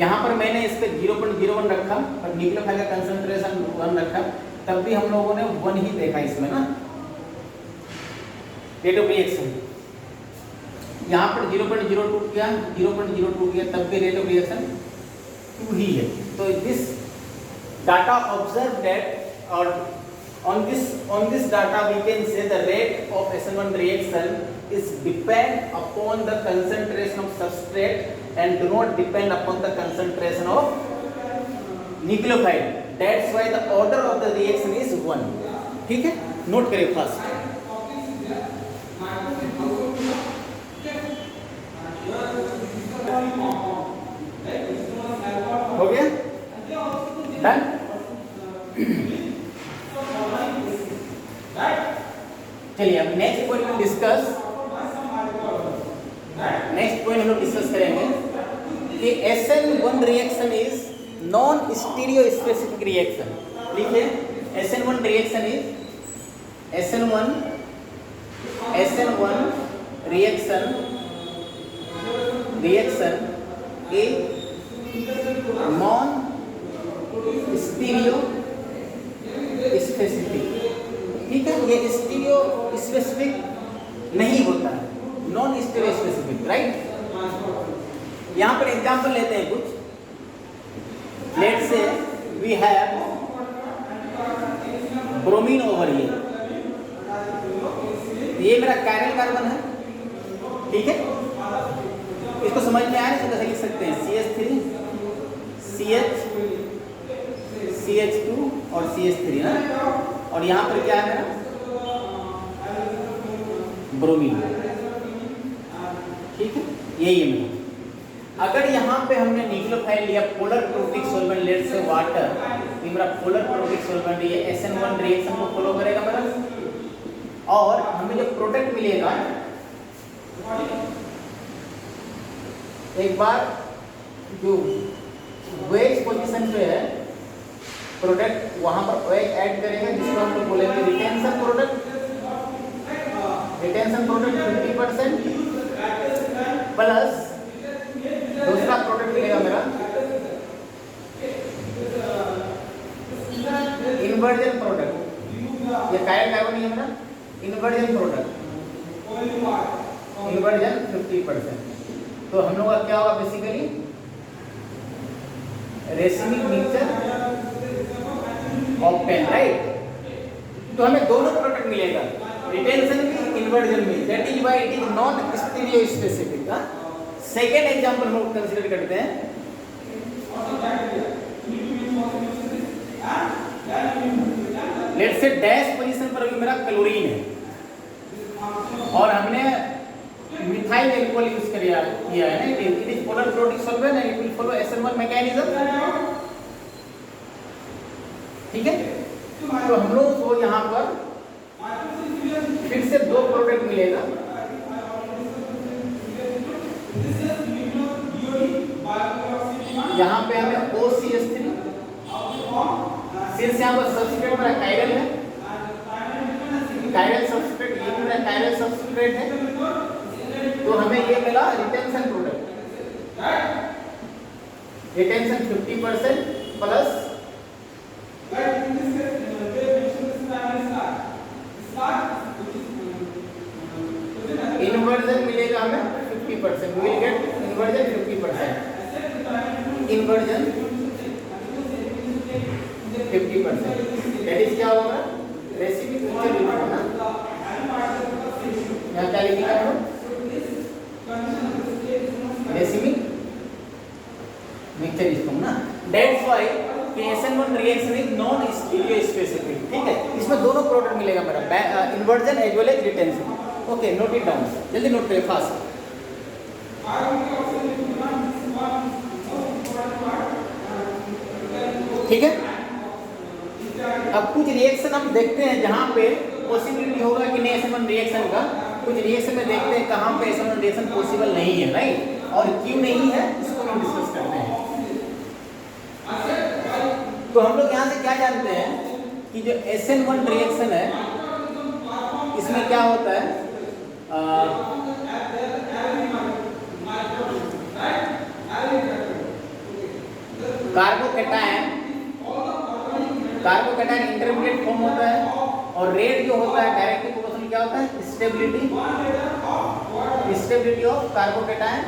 यहाँ पर मैंने इस पे 0.01 रखा और न्यूक्लियोफाइल का कंसंट्रेशन 1 रखा, तब भी हम लोगों ने 1 ही देखा इसमें ना, रेट ऑफ रिएक्शन। यहाँ पर 0.02 किया, 0.02 किया, तब भी रेट ऑफ रिएक्शन 2 ही है। तो दिस डाटा ऑब्जर्व दैट और on this data we can say the rate of SN1 reaction is depend upon the concentration of substrate and do not depend upon the concentration of nucleophile. That's why the order of the reaction is 1. ठीक है, note करिए first. हो गया, done. चलिए अब next point हम discuss करेंगे कि SN1 reaction is non stereo specific reaction. लिखिए, SN1 reaction is SN1 reaction a non stereospecific. ठीक है, ये स्टीरियो स्पेसिफिक नहीं होता है, नॉन स्टीरियो स्पेसिफिक, राइट। यहां पर एग्जांपल लेते हैं कुछ। Let's say we have bromine over here, ये मेरा कायरल कार्बन है, ठीक है। इसको समझ में आया तो कैसे लिख सकते हैं, CH3 CH2 और CH3 ना, और यहाँ पर क्या है मेरा ब्रोमीन, ठीक है, यही है मेरा। अगर यहाँ पे हमने न्यूक्लियोफाइल लिया polar protic solvent, let say water, ये मेरा पोलर प्रोटिक सॉल्वेंट, ये SN1 रिएक्शन को फॉलो करेगा मेरा, और हमें जो प्रोडक्ट मिलेगा, एक बार जो वेज पोजीशन पे है प्रोडक्ट, वहां पर वेज ऐड करेंगे जिसको हम लोग बोलेंगे retention product. Retention product 50% plus दूसरा प्रोडक्ट मिलेगा मेरा इन्वर्जन प्रोडक्ट। ये कायरल कार्बन है मेरा इन्वर्जन प्रोडक्ट, इन्वर्जन 50%। तो हम लोग का क्या होगा basically racemic mixture octane, right. तो हमें दोनों प्रोडक्ट मिलेगा, रिटेंशन भी इन्वर्जन भी, that is why it is not stereo specific. Second example हम लोग कंसीडर करते हैं। लेट्स से डैश पोजीशन पर अभी मेरा क्लोरीन है और हमने मिथाइल अल्कोहल यूज किया है ना, it is polar chlorine solvent and it will follow SN1 mechanism. ठीक है, तो हम लोग को यहाँ पर फिर से दो प्रोडक्ट मिलेगा। यहाँ पे हमें OCH3, सिंस यहाँ पर सब्सट्रेट मेरा कायरल है, कायरल सब्सट्रेट, ये मेरा कायरल सब्सट्रेट है, तो हमें ये मिला retention product, retention 50% plus inversion मिलेगा हमें 50%, we will get inversion 50%, inversion 50%, that is क्या होगा रेसिपी पिक्चर लिखना ना, यहाँ क्या लिखना है रेसिपी मिक्सचर इसको ना, that's why SN1 reaction is non stereospecific. ठीक है, इसमें दोनों प्रोडक्ट मिलेगा मेरा, inversion as well as retention. Okay, note it down, जल्दी नोट करिए फास्ट। ठीक है, अब कुछ रिएक्शन हम देखते हैं जहां पे पॉसिबिलिटी होगा कि नहीं SN1 रिएक्शन का, कुछ रिएक्शन में देखते हैं कहां पे SN1 रिएक्शन पॉसिबल नहीं है, राइट, और क्यों नहीं है इसको हम डिस्कस करते हैं। तो हम लोग यहाँ से क्या जानते हैं कि जो SN1 रिएक्शन है इसमें क्या होता है, कार्बोकैटायन इंटरमीडिएट फॉर्म होता है, और रेट जो होता है डायरेक्टली प्रोपोर्शनल क्या होता है स्टेबिलिटी ऑफ कार्बोकैटायन,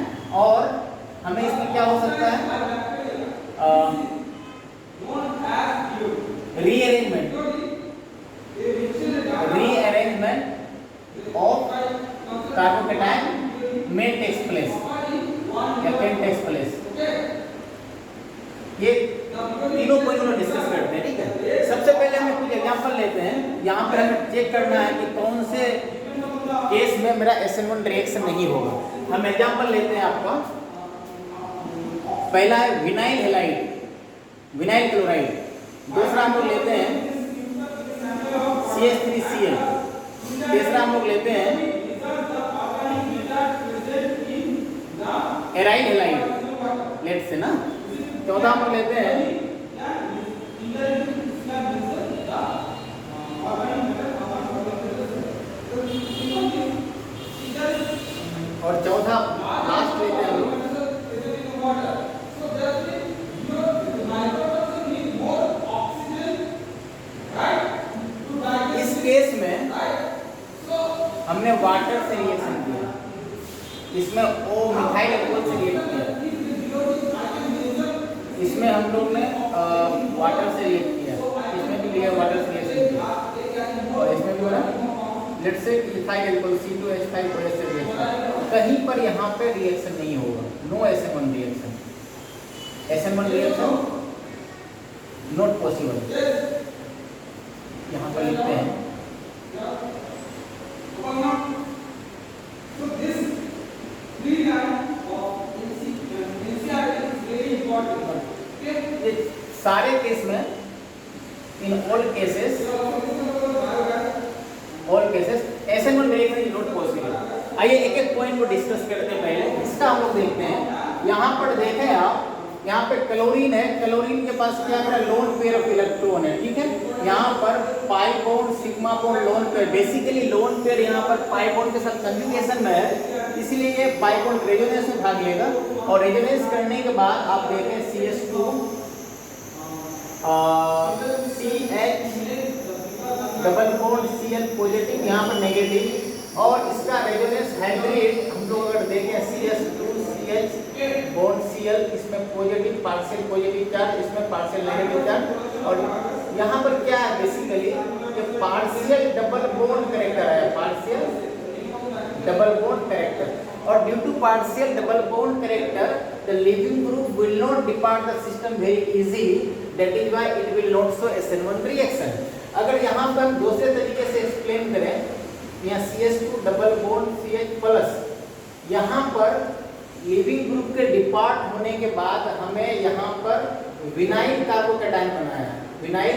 और हमें इसमें क्या हो सकता है rearrangement of carbocation may takes place या can takes place। ये तीनों पॉइंट हम डिस्कस करते हैं। ठीक है, सबसे पहले हम कुछ एग्जांपल लेते हैं, यहाँ पर हमें चेक करना है कि कौन से केस में मेरा SN1 रिएक्शन नहीं होगा। हम एग्जांपल लेते हैं आपका, पहला है विनाइल हैलाइड, विनाइल क्लोराइड, दूसरा हम लोग लेते हैं CH3Cl, तीसरा हम लोग लेते हैं एराइल हैलाइड लेट से ना, चौथा हम लोग लेते हैं और चौथा लास्ट लेते हैं हम लोग इस केस में हमने वाटर से रिएक्शन किया, इसमें ओ मिथाइल अल्कोहल से रिएक्ट किया, इसमें हम लोग ने वाटर से रिएक्ट किया, इसमें भी लिया वाटर से रिएक्शन किया, और इसमें भी बोला let's say methyl alcohol C2H5 से रिएक्ट किया। कहीं पर यहाँ पे रिएक्शन नहीं होगा, no SN1 reaction, SN1 reaction not possible. यहाँ पर लिखते हैं सारे केस में, in all cases SN1 reaction is not possible. आइए एक एक पॉइंट को डिस्कस करते हैं। पहले इसका हम लोग देखते हैं, यहाँ पर देखें आप, यहाँ पे क्लोरीन है, क्लोरीन के पास क्या है, लोन पेयर ऑफ इलेक्ट्रॉन है। ठीक है, यहाँ पर pi bond sigma bond lone pair, basically lone pair यहाँ पर पाई बॉन्ड के साथ कंजुगेशन में है, इसलिए ये पाई बॉन्ड रेजोनेंस में भाग लेगा, और रेजोनेंस करने के बाद आप देखें CH2 CH double bond Cl positive, यहाँ पर नेगेटिव, और इसका रेजोनेंस हाइब्रिड हम लोग अगर देखें CH2CH बॉन्ड Cl, इसमें पॉजिटिव पार्शियल पॉजिटिव चार्ज, इसमें पार्शियल नेगेटिव चार्ज, और यहाँ पर क्या है बेसिकली ये पार्शियल डबल बॉन्ड कैरेक्टर है, पार्शियल डबल बॉन्ड कैरेक्टर, और due to partial double bond character the leaving group will not depart the system very easily, that is why it will not show SN1 reaction. अगर यहाँ पर हम दूसरे तरीके से explain करें, यहाँ CH2 double bond CH plus यहाँ पर लीविंग ग्रुप के डिपार्ट होने के बाद हमें यहाँ पर विनाइल कार्बोकैटायन बनाया है, विनाइल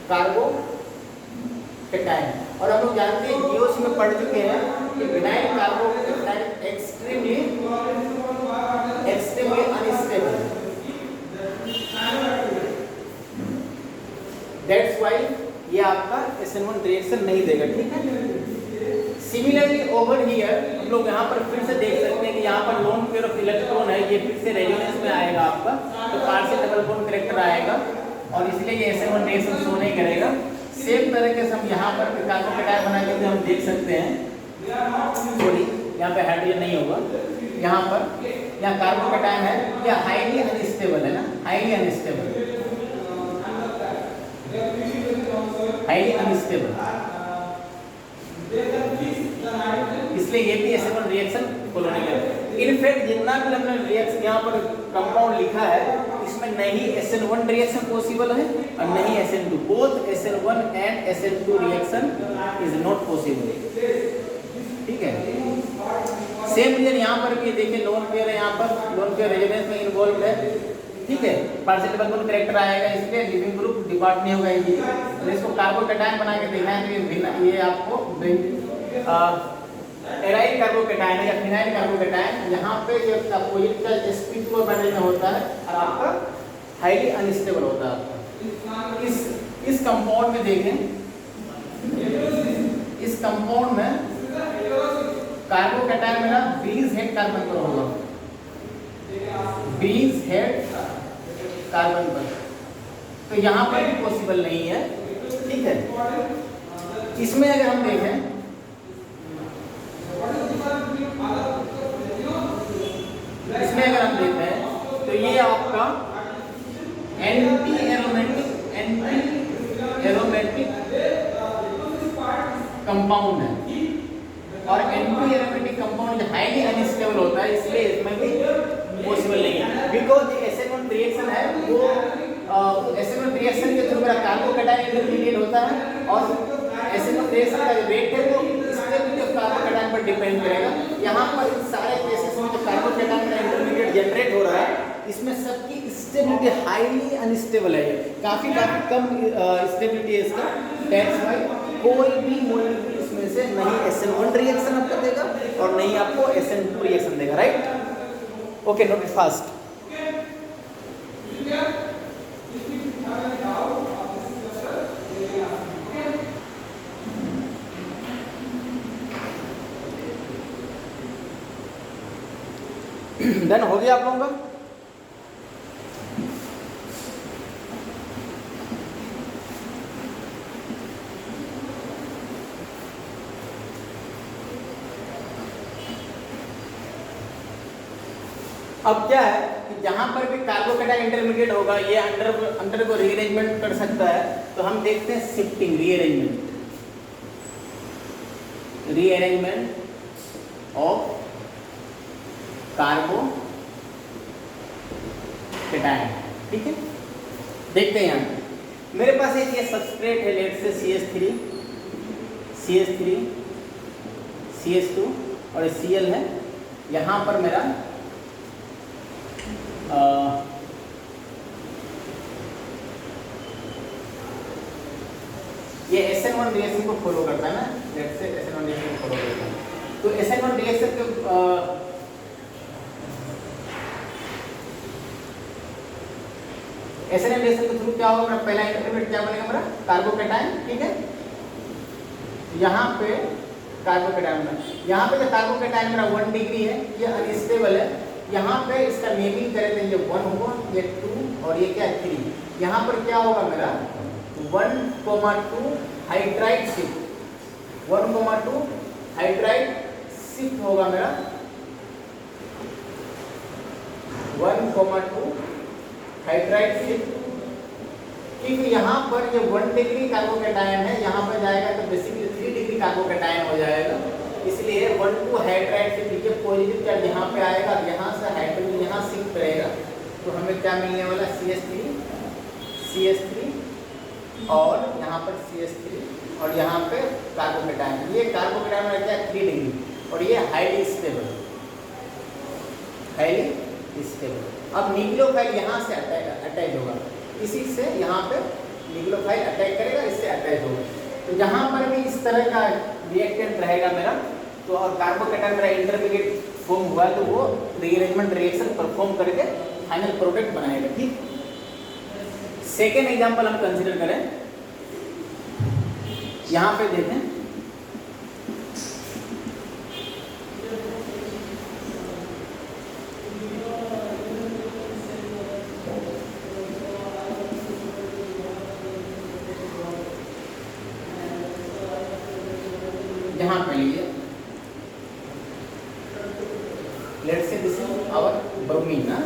कार्बोकैटायन। और हम लोग जानते हैं जीओसी में पढ़ चुके हैं कि vinyl carbocation extremely unstable, that's why ये आपका SN1 रिएक्शन नहीं देगा, ठीक है। सिमिलरली ओवर हियर हम लोग यहाँ पर फिर से देख सकते हैं कि यहाँ पर लोन पेयर ऑफ इलेक्ट्रॉन है, ये फिर से रेजोनेंस में आएगा आपका, तो पार्शियल डबल बॉन्ड कैरेक्टर आएगा और इसलिए ये SN1 रिएक्शन शो नहीं करेगा। सेम तरीके से हम यहाँ पर कार्बोकैटायन बना के हम देख सकते हैं, सॉरी यहाँ पे हाइड्रोजन नहीं होगा, यहाँ पर यहाँ कार्बोकैटायन है, यह हाईली अनस्टेबल है ना, हाईली अनस्टेबल, हाईली अनस्टेबल, इसलिए ये भी SN1 रिएक्शन फॉलो नहीं करेगा। इनफैक्ट जितना भी हमने रिएक्शन यहाँ पर कंपाउंड लिखा है इसमें नहीं SN1 रिएक्शन पॉसिबल है और नहीं SN2, both SN1 and SN2 reaction is not possible, ठीक है। सेम रीजन यहाँ पर भी देखिए, लोन पेयर है, यहाँ पर लोन पेयर रेजोनेंस में इन्वॉल्व है, ठीक है, पार्शियल डबल बॉन्ड कैरेक्टर आएगा, इसलिए लिविंग ग्रुप डिपार्ट नहीं होगा ये। और इसको कार्बोकैटायन बना के देखना है तो ये आपको एराइल कार्बोकैटायन या फिनाइल कार्बोकैटायन, यहाँ पे ये अपोजिट का sp2 बैटरी में होता है और आपका हाईली अनस्टेबल होता है आपका। इस कंपाउंड में देखें, इस कंपाउंड में कार्बोकैटायन मेरा ब्रीज हेड कार्बन पर होगा, ब्रीज हेड कार्बन पर, तो यहाँ पर भी पॉसिबल नहीं है, ठीक है। इसमें अगर हम देखें, इसमें अगर हम देखते हैं तो ये आपका एंटी एरोमेटिक कंपाउंड है और anti aromatic compound highly unstable होता है, इसलिए इसमें भी पॉसिबल नहीं है। बिकॉज ये SN1 रिएक्शन है वो SN1 रिएक्शन के थ्रू मेरा कार्बोकैटायन इंटरमीडिएट होता है और SN1 रिएक्शन का जो रेट है वो स्टेबिलिटी ऑफ कार्बोकैटायन पर डिपेंड करेगा। यहाँ पर सारे केसेस में जो कार्बोकैटायन का इंटरमीडिएट जनरेट हो रहा है इसमें सबकी स्टेबिलिटी हाईली अनस्टेबल है, काफी कम स्टेबिलिटी है इसका, दैट्स व्हाई कोई भी मॉलिक्यूल इसमें से नहीं SN1 रिएक्शन आपको देगा और नहीं आपको SN2 रिएक्शन देगा, right. Okay, note it fast. Done हो गया आप लोगों का? अब क्या है कि जहां पर भी कार्बोकैटायन इंटरमीडिएट होगा ये अंडर को रीअरेंजमेंट कर सकता है, तो हम देखते हैं शिफ्टिंग, रीअरेंजमेंट ऑफ कार्बोकैटायन, ठीक है। देखते हैं यहाँ मेरे पास एक ये सबस्ट्रेट है, लेट से CH3 CH2 और Cl है, यहाँ पर मेरा ये SN1 रिएक्शन को फॉलो करता है ना, लेट से SN1 रिएक्शन को फॉलो करता है, तो SN1 रिएक्शन के SN1 रिएक्शन के थ्रू क्या होगा, मेरा पहला इंटरमीडिएट क्या बनेगा, मेरा कार्बोकैटायन, ठीक है। यहाँ पे कार्बोकैटायन में, यहाँ पे जो कार्बोकैटायन मेरा 1 डिग्री है, ये अनस्टेबल है, यहाँ पे इसका नेमिंग करें तो ये 1 होगा, ये 2 और ये क्या 3, यहाँ पर क्या होगा मेरा 1,2 हाइड्राइड शिफ्ट, 1,2 हाइड्राइड शिफ्ट होगा मेरा, 1,2 हाइड्राइड शिफ्ट, क्योंकि यहाँ पर ये 1 डिग्री कार्बोकैटायन है, यहाँ पर जाएगा तो बेसिकली 3 डिग्री कार्बोकैटायन हो जाएगा, इसलिए 1,2 हाइड्राइड शिफ्ट, ये पॉजिटिव चार्ज यहाँ पे आएगा, यहाँ से हाइड्रोजन यहाँ शिफ्ट करेगा, तो हमें क्या मिलने वाला CH3 और यहाँ पर CH3 और यहाँ पे कार्बोकेटायन। ये कार्बोकेटायन में क्या 3 डिग्री और ये हाईली स्टेबल। अब न्यूक्लियोफाइल यहाँ से अटैच होगा, इसी से यहाँ पे न्यूक्लियोफाइल अटैक करेगा, इससे अटैच होगा। तो जहाँ पर भी इस तरह का रिएक्टेंट रहेगा मेरा, तो और कार्बोकेटायन मेरा इंटरमीडिएट फॉर्म हुआ तो वो रीअरेंजमेंट रिएक्शन परफॉर्म करके फाइनल प्रोडक्ट बनाएगा। ठीक, सेकेंड एग्जाम्पल हम कंसिडर करें, यहाँ पे देखें यहाँ पे लीजिए, let's say this is our bromine ना,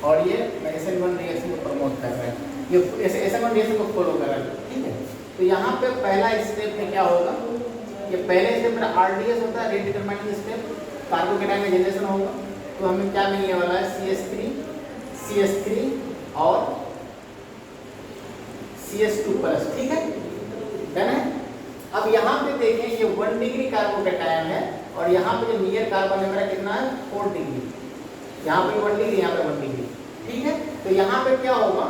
और ये SN1 रिएक्शन को प्रमोट कर रहा है, ये SN1 रिएक्शन को फॉलो कर रहा है। ठीक है, तो यहाँ पे पहला स्टेप में क्या होगा, ये पहले स्टेप में RDS होता है, रेट डिटरमाइनिंग स्टेप, कार्बोकेटायन का जनरेशन होगा। तो हमें क्या मिलने वाला है, CH3 और CH2 प्लस। ठीक है, डन है। अब यहाँ पे देखें, ये 1 डिग्री कार्बोकेटायन है और यहाँ पे जो नियर कार्बन है मेरा कितना है, 4 डिग्री। यहाँ पे 1 डिग्री, यहाँ पे 1 डिग्री। ठीक है, तो यहाँ पे क्या होगा,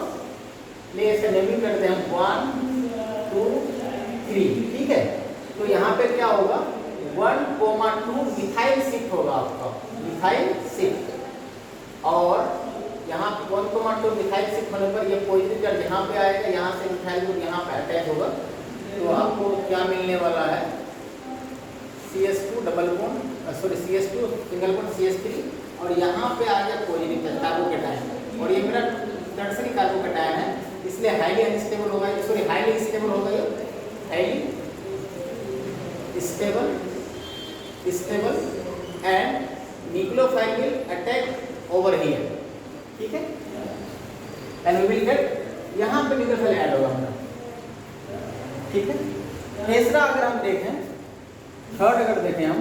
ले इसका नेमिंग करते हैं 1 2 3। ठीक है, तो यहाँ पे क्या होगा, 1,2 मिथाइल शिफ्ट होगा आपका, मिथाइल शिफ्ट। और यहाँ पे 1,2 मिथाइल शिफ्ट होने पर ये पॉजिटिव चार्ज यहाँ पे आएगा, यहाँ से मिथाइल ग्रुप यहाँ पे अटैच होगा। तो आपको क्या मिलने वाला है, CH2 सिंगल बॉन्ड CH3 और यहाँ पे आ गया पॉजिटिव चार्ज कार्बोकेटायन, और ये मेरा टर्सरी कार्बोकेटायन है, इसलिए हाईली अनस्टेबल होगा, सॉरी हाईली स्टेबल होगा, ये highly stable and nucleophile will attack over here. ठीक है, एंड वी विल गेट, यहाँ पे न्यूक्लियोफाइल ऐड होगा हमारा। ठीक है, तीसरा अगर हम देखें, थर्ड अगर देखें हम,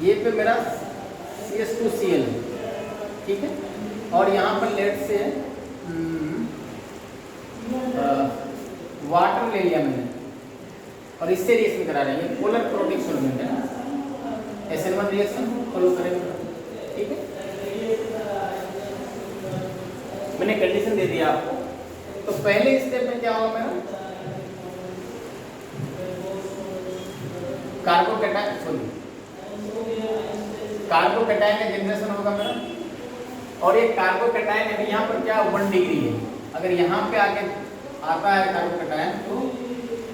ये पे मेरा CH2Cl है। ठीक है, और यहाँ पर लेट से वाटर ले लिया मैंने और इससे रिएक्शन करा रहे हैं, पोलर प्रोटिक सॉल्वेंट है, SN1 रिएक्शन फॉलो करेंगे। ठीक है, मैंने कंडीशन दे दिया आपको। तो पहले स्टेप में क्या होगा मेरा, कार्बोकेटायन का जनरेशन होगा मेरा, और ये कार्बोकेटायन अभी यहाँ पर क्या 1 डिग्री है, अगर यहाँ पे आके आता है कार्बोकेटायन तो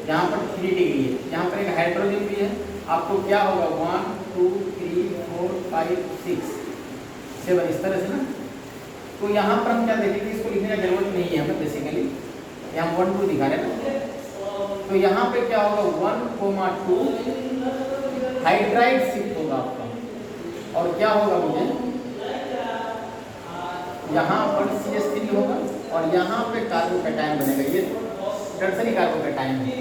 यहाँ पर 3 डिग्री है, यहाँ पर एक हाइड्रोजन भी है, आपको क्या होगा 1 2 3 4 5 6 7 इस तरह से ना। तो यहाँ पर हम क्या देखेंगे, इसको लिखने का जरूरत नहीं है हमें, बेसिकली यहाँ 1 2 दिखा रहे हैं ना। तो यहाँ पे क्या होगा 1,2 हाइड्राइड शिफ्ट होगा आपका, और क्या होगा मुझे यहाँ पर CH3 होगा और यहाँ पे कार्बोकेटायन बनेगा, ये टर्सरी कार्बोकेटायन है।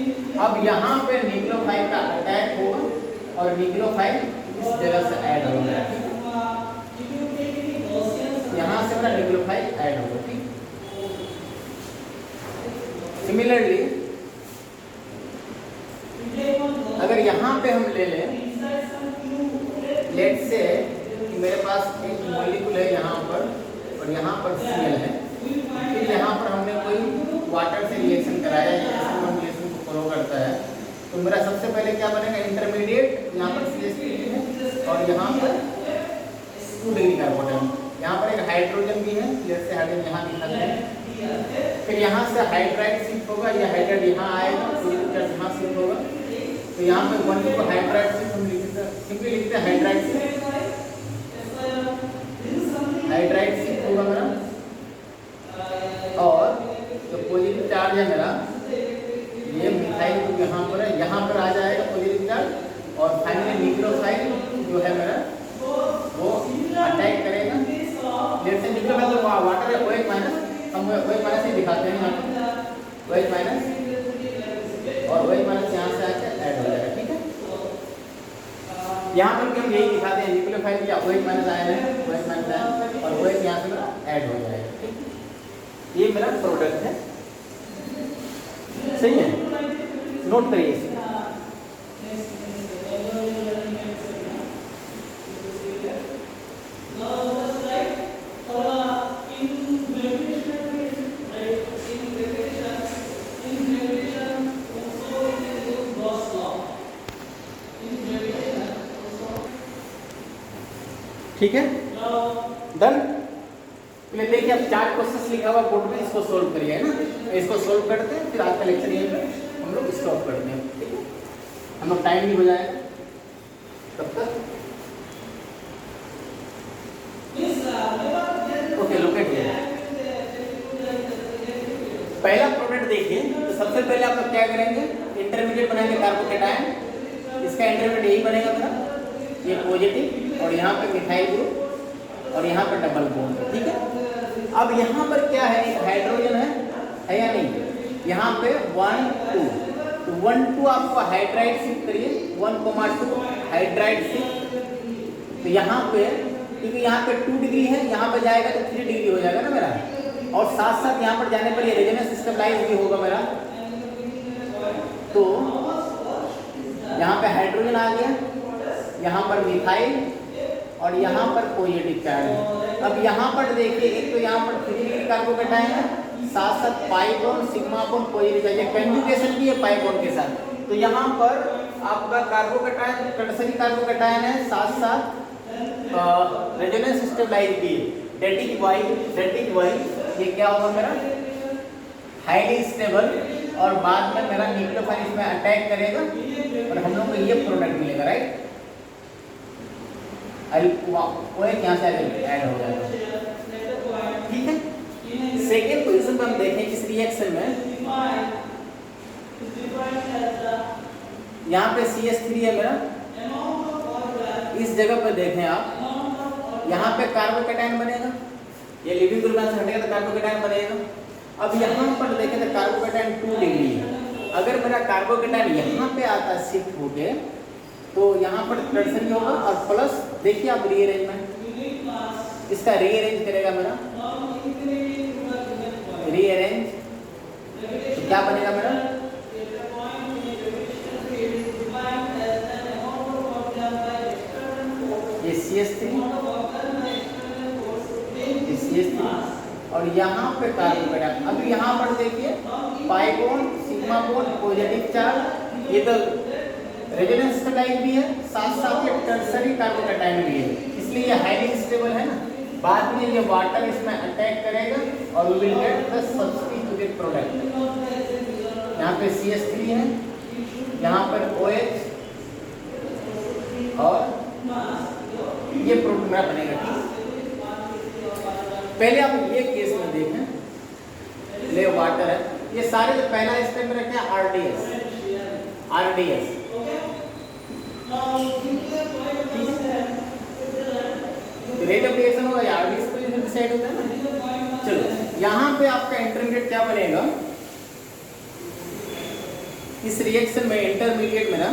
अब यहाँ पे न्यूक्लियोफाइल का अटैक होगा और न्यूक्लियोफाइल इस जगह से ऐड होगा, यहाँ से मेरा न्यूक्लियोफाइल ऐड होगा। ठीक, सिमिलरली अगर यहाँ पे हम ले लें, लेट से कि मेरे पास एक मॉलिक्यूल है यहाँ पर और यहाँ पर Cl है, फिर यहाँ पर हमने कोई वाटर से रिएक्शन कराया, SN1 रिएक्शन को फॉलो करता है, तो मेरा सबसे पहले क्या बनेगा, इंटरमीडिएट यहाँ पर CH3 है और यहाँ पर 2 डिग्री कार्बोकेटायन, यहाँ पर एक हाइड्रोजन भी है, लेट से हाइड्रोजन यहाँ दिखाते हैं, फिर यहाँ से हाइड्राइड शिफ्ट होगा, ये हाइड्राइड यहाँ आएगा, यहाँ शिफ्ट होगा, तो यहाँ पे 1 को हाइड्राइड शिफ्ट हम सिंपली लिखते हैं, हाइड्राइड शिफ्ट होगा मेरा, और जो पॉजिटिव चार्ज है मेरा, ये मिथाइल ग्रुप यहाँ पर है, यहाँ पर आ जाएगा पॉजिटिव चार्ज, और फाइनली न्यूक्लियोफाइल जो है मेरा वो अटैक करेगा। लेट से न्यूक्लियोफाइल तो वाटर है OH माइनस, हम OH माइनस ही दिखाते हैं यहाँ पर, OH माइनस, और OH माइनस यहाँ से आकर ऐड हो जाएगा। ठीक है, यहाँ पर भी हम यही दिखाते हैं न्यूक्लियोफाइल क्या OH माइनस आयन है, OH माइनस आयन और OH यहाँ से मेरा ऐड हो जाएगा, ठीक। ये मेरा प्रोडक्ट है, सही है, नोट करिए इसे। ठीक है, डन। देखिए अब 4 क्वेश्चंस लिखा हुआ बोर्ड में, इसको सोल्व करिए, है ना। इसको सोल्व करते हैं, फिर आज का लेक्चर यहीं पे हम लोग स्टॉप करते हैं, ठीक है। हम लोग टाइम भी हो जाएगा तब तक। ओके, लोकेट है। पहला प्रोडक्ट देखिए, तो सबसे पहले आप लोग क्या करेंगे, इंटरमीडिएट बनाएंगे कार्बोकेटायन। इसका इंटरमीडिएट यही बनेगा मेरा, ये पॉजिटिव और यहाँ पे मिथाइल ग्रुप और यहाँ पर डबल बॉन्ड, ठीक है। अब यहाँ पर क्या है, एक हाइड्रोजन है या नहीं, यहाँ पे 1 2, तो 1 2 आपको हाइड्राइड शिफ्ट करिए, 1,2 हाइड्राइड शिफ्ट। तो यहाँ पे क्योंकि यहाँ पे 2 डिग्री है, यहाँ पे जाएगा तो 3 डिग्री हो जाएगा ना मेरा, और साथ साथ यहाँ पर जाने पर ये रेजोनेंस स्टेबलाइज भी होगा मेरा। तो यहाँ पे हाइड्रोजन आ गया, यहाँ पर मिथाइल और यहाँ पर पॉजिटिव चार्ज है। अब यहाँ पर देखिए, एक तो यहाँ पर 3 डिग्री कार्बोकेटायन है, साथ साथ pi bond sigma bond positive charge, conjugation भी है पाई बॉन्ड के साथ। तो यहाँ पर आपका कार्बोकेटायन टर्सरी कार्बोकेटायन है, साथ साथ रेजोनेंस स्टेबलाइज भी है, दैट इज वाई ये क्या होगा मेरा, हाईली स्टेबल, और बाद में मेरा न्यूक्लियोफाइल इसमें अटैक करेगा और हम लोग को ये प्रोडक्ट मिलेगा, राइट। OH यहाँ से ऐड हो जाएगा, ठीक है। सेकेंड पोजीशन पर हम देखें इस रिएक्शन में, यहाँ पे CH3 है मेरा, इस जगह पर देखें आप, यहाँ पे कार्बोकेटायन बनेगा, ये लिविंग ग्रुप से हटेगा तो कार्बोकेटायन बनेगा। अब यहाँ पर देखें तो कार्बोकेटायन 2 डिग्री है, अगर मेरा कार्बोकेटायन यहाँ पे आता शिफ्ट होके तो यहाँ पर टर्सरी होगा, और प्लस देखिए आप रीअरेंजमेंट, इसका रीअरेंज करेगा मेरा, रीअरेंज तो क्या बनेगा मेरा, ये CH3 और यहाँ पे कार्बोकेटायन। अब यहाँ पर देखिए pi bond sigma bond positive charge, ये तो रेजोनेंस स्टेबलाइज भी है, साथ साथ ये टर्सरी कार्बोकेटायन भी है, इसलिए ये हाईली स्टेबल है ना। बाद में ये वाटर इसमें अटैक करेगा और we will get the substituted product. यहाँ पे CH3 है, यहाँ पर OH और ये प्रोडक्ट मेरा बनेगा। पहले आप ये केस में देखें, ले वाटर है, ये सारे जो पहला स्टेप में रखे हैं RDS रेट ऑफ रिएक्शन होगा, RDS पोजीशन डिसाइड होता है ना। चलो यहाँ पे आपका इंटरमीडिएट क्या बनेगा, इस रिएक्शन में इंटरमीडिएट में ना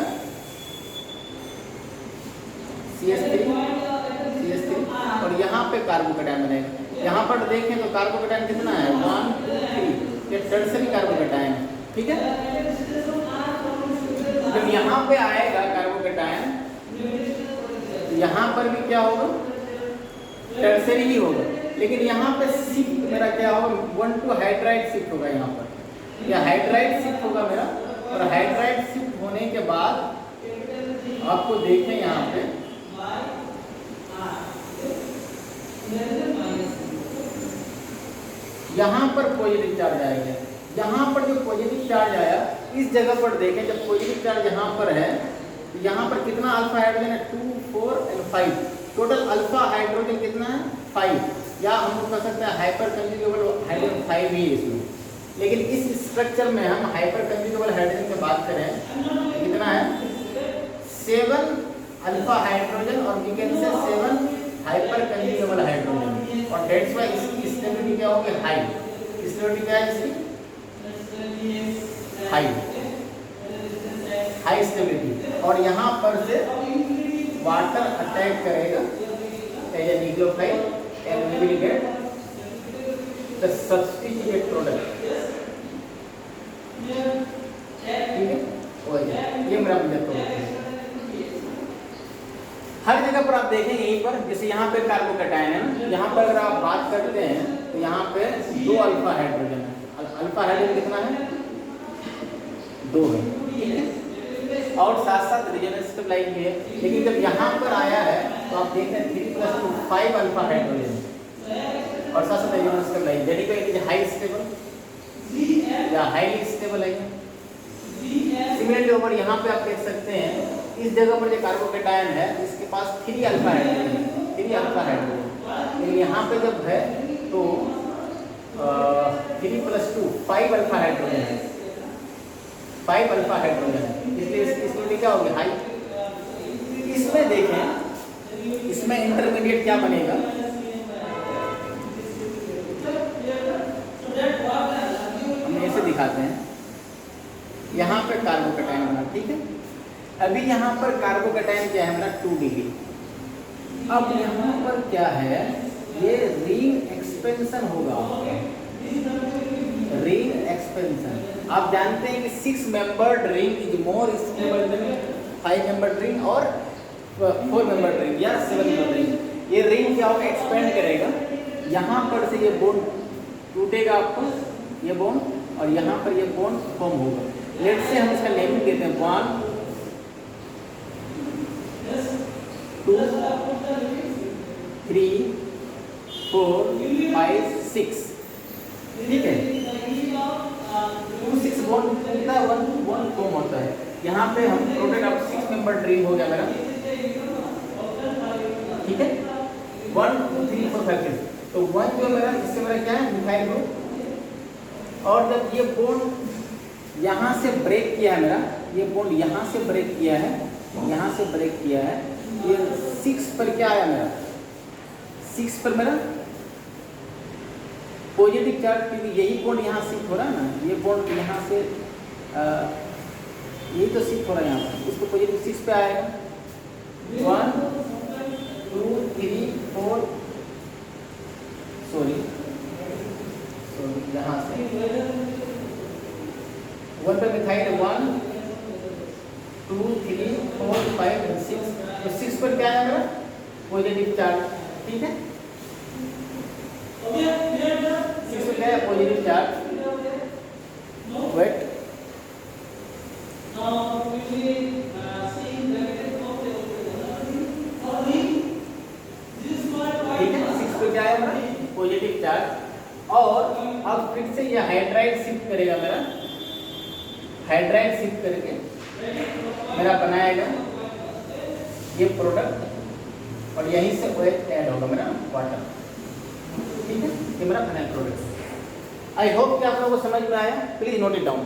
CH3 और यहाँ पे कार्बोकेटायन बनेगा। यहाँ पर देखें तो कार्बोकेटायन कितना है, 1 2 3, ये टर्सरी कार्बोकेटायन है, ठीक है। जब यहाँ पे आएगा कार्बोकेटायन, यहाँ पर भी क्या होगा, टर्सरी ही होगा, लेकिन यहाँ पे शिफ्ट मेरा क्या होगा, 1 2 हाइड्राइड शिफ्ट होगा, यहाँ पर यह हाइड्राइड शिफ्ट होगा मेरा, और हाइड्राइड शिफ्ट होने के बाद आपको देखें यहाँ पे यहाँ पर पॉजिटिव चार्ज आएगा। यहाँ पर जो पॉजिटिव चार्ज आया, इस जगह पर देखें, जब पॉजिटिव चार्ज यहाँ पर है, तो यहाँ पर कितना अल्फा हाइड्रोजन है, 2 4 और 5, टोटल अल्फा हाइड्रोजन कितना है, 5, या हम लोग कह सकते हैं हाइपर कंजुगेबल हाइड्रोजन 5 ही है इसमें। लेकिन इस स्ट्रक्चर में हम हाइपर कंजुगेबल हाइड्रोजन की बात करें, कितना है, 7 अल्फा हाइड्रोजन, और we can say 7 hyper conjugable hydrogen, और दैट्स व्हाई इसकी स्टेबिलिटी क्या होगी, हाई। स्टेबिलिटी क्या है इसकी, हाई स्टेबिलिटी। और यहाँ पर से वाटर अटैक करेगा as a nucleophile and we will get the substituted product. ठीक है, हो गया, ये मेरा मेजर प्रोडक्ट है। हर जगह पर आप देखेंगे यहीं पर, जैसे यहाँ पे कार्बोकैटायन है ना, यहाँ पर अगर आप बात करते हैं तो यहाँ पे 2 अल्फा हाइड्रोजन है। अल्फा हाइड्रोजन कितना है? 2 है। ठीक है, और साथ साथ रेजोनेंस स्टेबलाइज भी है। लेकिन जब यहाँ पर आया है तो आप देखते हैं 3+2 5 अल्फा हाइड्रोजन और साथ साथ रेजोनेंस स्टेबलाइज, यानी कि इट इज हाई स्टेबल या हाईली स्टेबल है। सिमिलरली ओवर यहाँ पे आप देख सकते हैं इस जगह पर जो कार्बोकैटायन है इसके पास 3 अल्फा हाइड्रोजन है, 3 अल्फा हाइड्रोजन। लेकिन यहाँ पे जब है तो 3+2 5 अल्फा हाइड्रोजन है, 5 अल्फा हाइड्रोजन है, इसलिए इसमें क्या होगी? हाई। इसमें देखें, इसमें इंटरमीडिएट क्या बनेगा? हम ऐसे दिखाते हैं, यहाँ पे कार्बोकैटायन बना। ठीक है, अभी यहाँ पर कार्बोकैटायन क्या है हमारा? 2 डिग्री। अब यहाँ पर क्या है? ये रिंग एक्सपेंशन होगा, रिंग एक्सपेंशन। आप जानते हैं कि 6 membered ring is more stable then 5 membered ring और 4 मेंबर्ड रिंग या 7 मेंबर्ड रिंग। ये रिंग क्या होगा? एक्सपेंड करेगा। यहाँ पर से ये बोन टूटेगा, आपको ये बोन, और यहाँ पर ये बोन फॉर्म होगा। लेट से हम इसका नेमिंग देते हैं 1 2 3 4 5 6। ठीक है, 2 6 बॉन्ड होता है, 1 बॉन्ड फॉर्म होता है। यहाँ पे हम प्रोडक्ट अब 6 मेंबर रिंग हो गया मेरा। ठीक है, 1 2 3 4 5 6। तो 1 जो मेरा, इससे मेरा क्या है? Methyl group. और जब ये बॉन्ड यहाँ से ब्रेक किया है मेरा, ये बॉन्ड यहाँ से ब्रेक किया है, यहाँ से ब्रेक किया है, ये 6 पर क्या आया मेरा? 6 पर मेरा पॉजिटिव चार्ज, क्योंकि यही बॉन्ड यहाँ शिफ्ट हो रहा है ना, ये बॉन्ड यहाँ से यही तो शिफ्ट हो रहा है यहाँ पर, इसको पॉजिटिव 6 पे आएगा। 1 2 3 4 सॉरी यहाँ से 1 पे मिथाइल 1 2 3 4 5 6। तो 6 पर क्या आया मेरा? Positive charge. ठीक है, 6 पर क्या है? Positive charge. वेट, ठीक है, 6 पर क्या आया मेरा? Positive charge. और अब फिर से ये हाइड्राइड शिफ्ट करेगा मेरा, हाइड्राइड शिफ्ट करके मेरा बनाएगा ये प्रोडक्ट, और यहीं से OH ऐड होगा मेरा वाटर। ठीक है, ये मेरा फाइनल प्रोडक्ट। आई होप कि आप लोगों को समझ में आया। Please note it down.